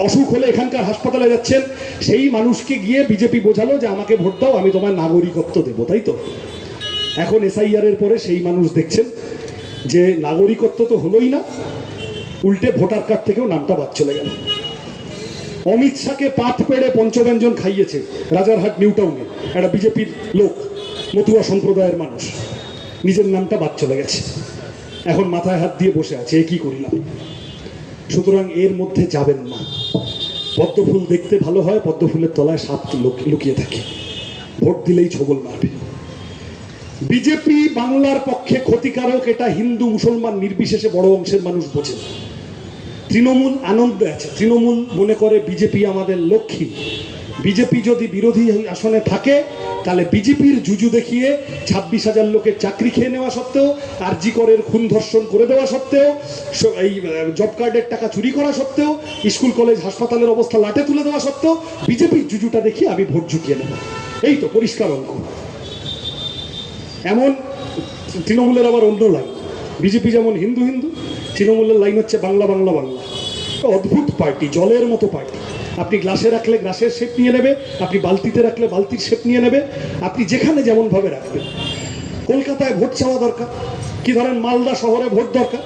অসুখ হলে এখানকার হাসপাতালে যাচ্ছেন, সেই মানুষকে গিয়ে বিজেপি বোঝালো যে আমাকে ভোট দাও, আমি তোমার নাগরিকত্ব দেবো, তাই তো? এখন এসআইআর এর পরে সেই মানুষ দেখছেন যে নাগরিকত্ব তো হলোই না, উল্টে ভোটার কার্ড থেকেও নামটা বাদ চলে গেল। অমিত শাহকে পাত পেড়ে পঞ্চব্যঞ্জন খাইয়েছে রাজারহাট নিউ টাউনে একটা বিজেপির লোক, মতুয়া সম্প্রদায়ের মানুষ, নিজের নামটা বাদ চলে গেছে। এখন মাথায় হাত দিয়ে বসে আছে, এ কি করিলাম। সুতরাং এর মধ্যে যাবেন না। পদ্মফুল দেখতে ভালো হয়, পদ্মফুলের তলায় সাপ লুকিয়ে থাকে, ভোট দিলেই ছবল মারবে। বিজেপি বাংলার পক্ষে ক্ষতিকারক, এটা হিন্দু মুসলমান নির্বিশেষে বড় অংশের মানুষ বোঝেন। তৃণমূল আনন্দে আছে, তৃণমূল মনে করে বিজেপি আমাদের লক্ষ্মী। বিজেপি যদি বিরোধী আসনে থাকে তাহলে বিজেপির জুজু দেখিয়ে 26,000 লোকের চাকরি খেয়ে নেওয়া সত্ত্বেও, আরজি করের খুন ধর্ষণ করে দেওয়া সত্ত্বেও, এই জব কার্ডের টাকা চুরি করা সত্ত্বেও, স্কুল কলেজ হাসপাতালের অবস্থা লাটে তুলে দেওয়া সত্ত্বেও বিজেপির জুজুটা দেখিয়ে আমি ভোট জুটিয়ে নেব, এই তো পরিষ্কার অঙ্ক। এমন তৃণমূলের আবার অন্য লাইন, বিজেপি যেমন হিন্দু হিন্দু, তৃণমূলের লাইন হচ্ছে বাংলা বাংলা বাংলা। অদ্ভুত পার্টি, জলের মতো পার্টি। আপনি গ্লাসে রাখলে গ্লাসের শেপ নিয়ে নেবে, আপনি বালতিতে রাখলে বালতির শেপ নিয়ে নেবে, আপনি যেখানে যেমন ভাবে রাখবেন। কলকাতায় ভোট চাওয়া দরকার, কি ধরেন মালদা শহরে ভোট দরকার,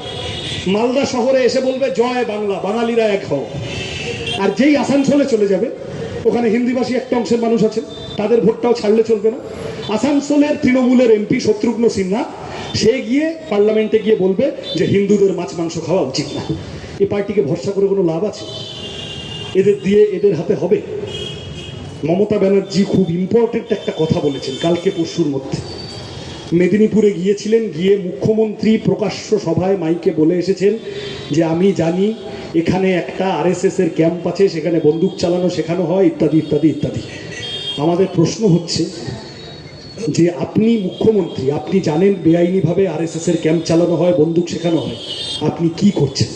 মালদা শহরে এসে বলবে জয় বাংলা, বাঙালিরা এক হও। আর যেই আসানসোলে চলে যাবে, ওখানে হিন্দিভাষী একটা অংশের মানুষ আছেন, তাদের ভোটটাও ছাড়লে চলবে না। আসানসোলের তৃণমূলের এমপি শত্রুঘ্ন সিনহা, সে গিয়ে পার্লামেন্টে গিয়ে বলবে যে হিন্দুদের মাছ মাংস খাওয়া উচিত না। এই পার্টিকে ভরসা করে কোনো লাভ আছে? এদের দিয়ে এদের হাতে হবে? মমতা ব্যানার্জি খুব ইম্পর্টেন্ট একটা কথা বলেছেন কালকে পরশুর মধ্যে। মেদিনীপুরে গিয়েছিলেন, গিয়ে মুখ্যমন্ত্রী প্রকাশ্য সভায় মাইকে বলে এসেছেন যে আমি জানি এখানে একটা আরএসএস এর ক্যাম্প আছে, সেখানে বন্দুক চালানো শেখানো হয়, ইত্যাদি ইত্যাদি ইত্যাদি। আমাদের প্রশ্ন হচ্ছে যে আপনি মুখ্যমন্ত্রী, আপনি জানেন বেআইনিভাবে আরএসএস এর ক্যাম্প চালানো হয়, বন্দুক শেখানো হয়, আপনি কি করছেন?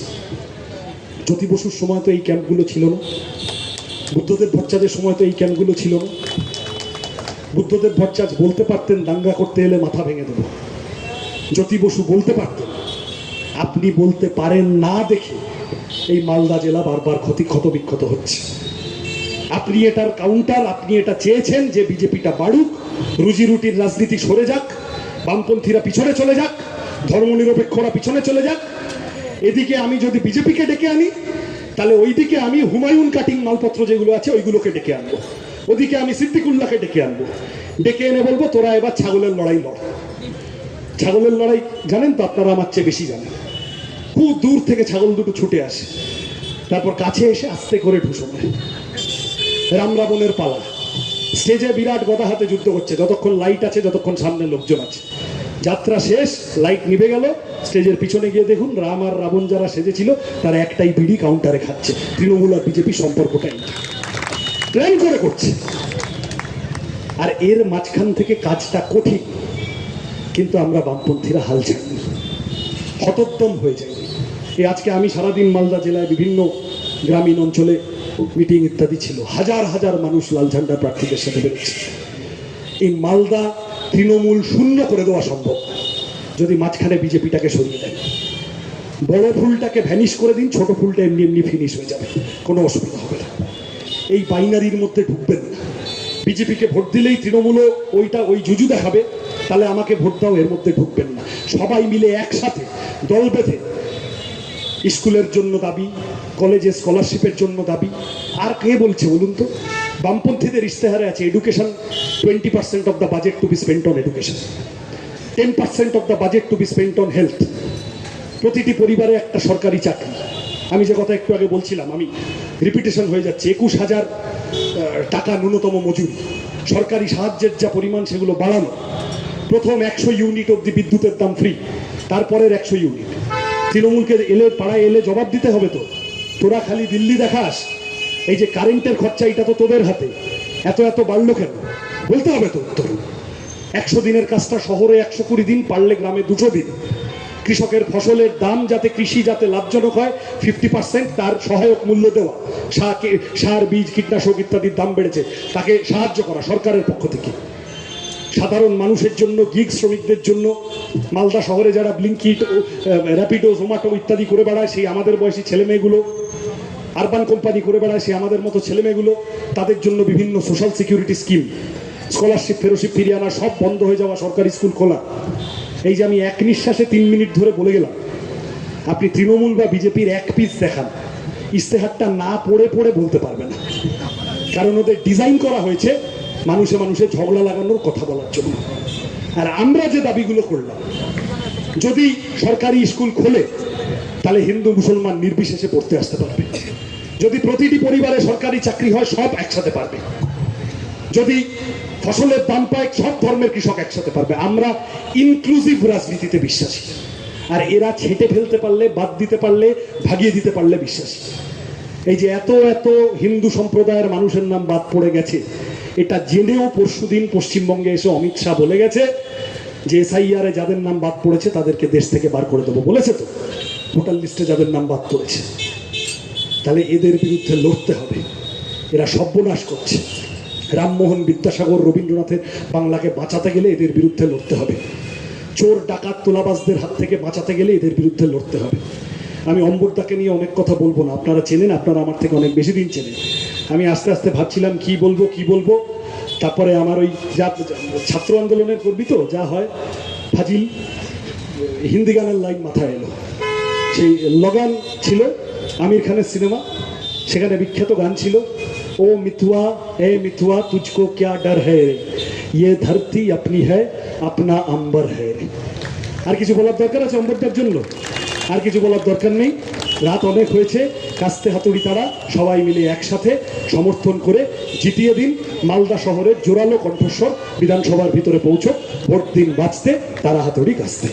জ্যোতি বসুর সময় তো এই ক্যাম্পগুলো ছিল না, বুদ্ধদেব ভট্টাচার্যের সময় তো এই ক্যাম্পগুলো ছিল না। বুদ্ধদেব ভট্টাচার্য বলতে পারতেন দাঙ্গা করতে এলে মাথা ভেঙে দেব, জ্যোতি বসু বলতে পারতেন। আপনি বলতে পারেন না দেখে এই মালদা জেলা বারবার ক্ষতবিক্ষত হচ্ছে। আপনি এটার কাউন্টার, আপনি এটা চেয়েছেন যে বিজেপিটা বাড়ুক, রুজি রুটির রাজনীতি সরে যাক, বামপন্থীরা পিছনে চলে যাক, ধর্মনিরপেক্ষরা পিছনে চলে যাক। এদিকে আমি যদি বিজেপিকে ডেকে আনি, তাহলে ওইদিকে আমি হুমায়ুন কাটিং মালপত্র যেগুলো আছে ওইগুলোকে ডেকে আনবো, ওদিকে আমি সিদ্দিকুল্লাহকে ডেকে আনবো, ডেকে এনে বলবো তোরা এবার ছাগলের লড়াই লড়। ছাগলের লড়াই জানেন তো আপনারা, আমার চেয়ে বেশি জানেন। খুব দূর থেকে ছাগল দুটো ছুটে আসে, তারপর কাছে এসে আস্তে করে ঢুসো মারে। রাম রাবণের পালা, স্টেজে বিরাট গদা হাতে যুদ্ধ করছে, যতক্ষণ লাইট আছে, যতক্ষণ সামনে লোকজন আছে। যাত্রা শেষ, লাইট নিভে গেল, স্টেজের পিছনে গিয়ে দেখুন রাম আর রাবণ যারা সেজেছিল তারা একটাই বিড়ি কাউন্টারে খাচ্ছে। তৃণমূল আর বিজেপি সম্পর্কটা এটা প্ল্যান করে করছে। আর এর মাঝখান থেকে কাজটা কঠিন, কিন্তু আমরা বামপন্থীরা হাল ছাড়িনি, হতোদ্যম হয়ে যায়নি। এই আজকে আমি সারাদিন মালদা জেলায় বিভিন্ন গ্রামীণ অঞ্চলে মিটিং ইত্যাদি ছিল, হাজার হাজার মানুষ লাল ঝান্ডা প্রার্থীদের সাথে বেরোচ্ছে। এই মালদা তৃণমূল শূন্য করে দেওয়া সম্ভব যদি মাঝখানে বিজেপিটাকে সরিয়ে দেন। বড় ফুলটাকে ভ্যানিশ করে দিন, ছোট ফুলটা এমনি এমনি ফিনিশ হয়ে যাবে, কোনো অসুবিধা হবে না। এই বাইনারির মধ্যে ঢুকবেন না। বিজেপিকে ভোট দিলেই তৃণমূলও ওই জুজু দেখাবে, তাহলে আমাকে ভোট দাও, এর মধ্যে ঢুকবেন না। সবাই মিলে একসাথে দল বেঁধে স্কুলের জন্য দাবি, কলেজে স্কলারশিপের জন্য দাবি। আর কে বলছে বলুন তো? বামপন্থীদের ইশতেহারে আছে education 20% of the budget to be spent on education, 10% of the budget to be spent on health. প্রতিটি পরিবারে একটা সরকারি চাকরি। আমি যে কথা একটু আগে বলছিলাম, আমি রিপিটেশন হয়ে যাচ্ছে, 21,000 টাকা ন্যূনতম মজুরি, সরকারি সাহায্যের যা পরিমাণ সেগুলো বাড়ানো। প্রথম 100 ইউনিট অবধি বিদ্যুতের দাম ফ্রি, তারপরের 100 ইউনিট। তৃণমূলকে এলে পাড়ায় এলে জবাব দিতে হবে তো, তোরা খালি দিল্লি দেখাস, এই যে কারেন্টের খরচা এটা তো তোদের হাতে, এত এত বাড়লো কেন বলতে হবে তো উত্তর। 100 দিনের কাজটা শহরে 120 দিন, পারলে গ্রামে 200 দিন। কৃষকের ফসলের দাম যাতে, কৃষি যাতে লাভজনক হয়, 50% তার সহায়ক মূল্য দেওয়া। সার, বীজ, কীটনাশক ইত্যাদির দাম বেড়েছে, তাকে সাহায্য করা সরকারের পক্ষ থেকে। সাধারণ মানুষের জন্য, গিগ শ্রমিকদের জন্য, মালদা শহরে যারা ব্লিঙ্কিট, র্যাপিডো, জোম্যাটো ইত্যাদি করে বেড়ায়, সেই আমাদের বয়সী ছেলেমেয়েগুলো, আরবান কোম্পানি করে বেড়ায় সেই আমাদের মতো ছেলেমেয়েগুলো, তাদের জন্য বিভিন্ন social security scheme, scholarship, fellowship ফিরিয়ে আনা, সব বন্ধ হয়ে যাওয়া, সরকারি স্কুল খোলা। এই যে আমি এক নিঃশ্বাসে 3 মিনিট ধরে বলে গেলাম, আপনি তৃণমূল বা বিজেপির এক পিস দেখান, ইশতেহারটা না পড়ে পড়ে বলতে পারবে না। কারণ ওদের ডিজাইন করা হয়েছে মানুষে মানুষে ঝগড়া লাগানোর কথা বলার জন্য। আর আমরা যে দাবিগুলো করলাম, যদি সরকারি স্কুল খোলে তাহলে হিন্দু মুসলমান নির্বিশেষে পড়তে আসতে পারবে। যদি প্রতিটি পরিবারে সরকারি চাকরি হয়, সব একসাথে পারবে। যদি ফসলের দাম পায়, সব ধর্মের কৃষক একসাথে পারবে। আমরা ইনক্লুসিভ রাজনীতিতে বিশ্বাসী। আর এরা ছেটে ফেলতে পারলে, বাদ দিতে পারলে, ভাগিয়ে দিতে পারলে বিশ্বাসী। এই যে এত এত হিন্দু সম্প্রদায়ের মানুষের নাম বাদ পড়ে গেছে, এটা জেনেও পরশুদিন পশ্চিমবঙ্গে এসে অমিত শাহ বলে গেছে যে এসআইআরে যাদের নাম বাদ পড়েছে তাদেরকে দেশ থেকে বার করে দেবো। বলেছে তো, ভোটার লিস্টে যাদের নাম বাদ পড়েছে। তাহলে এদের বিরুদ্ধে লড়তে হবে। এরা সর্বনাশ করছে। রামমোহন, বিদ্যাসাগর, রবীন্দ্রনাথের বাংলাকে বাঁচাতে গেলে এদের বিরুদ্ধে লড়তে হবে। চোর, ডাকাত, তোলাবাজদের হাত থেকে বাঁচাতে গেলে এদের বিরুদ্ধে লড়তে হবে। আমি অম্বরদাকে নিয়ে অনেক কথা বলবো না, আপনারা চেনেন, আপনারা আমার থেকে অনেক বেশি দিন চেনেন। আমি আস্তে আস্তে ভাবছিলাম কি বলবো। তারপরে আমার ওই যা ছাত্র আন্দোলনের করবি তো যা হয় ফাজিল হিন্দি গানের লাইন মাথায় এলো। সেই लगान ছিল আমির খানের সিনেমা, সেখানে বিখ্যাত গান ছিল, ও মিথুয়া এ মিথুয়া তুঝকো ক্যা ডর হ্যায়, ये धरती अपनी है अपना अंबर है। আর কিছু বলার দরকার আছে অম্বরদার জন্য? আর কিছু বলার দরকার নেই। রাত অনেক হয়েছে, কাস্তে হাতুড়ি তারা সবাই মিলে একসাথে সমর্থন করে জিতিয়ে দিন। মালদা শহরের জোরালো কণ্ঠস্বর বিধানসভার ভিতরে পৌঁছক, ভোট দিন বাঁচতে, তারা হাতুড়ি কাস্তে।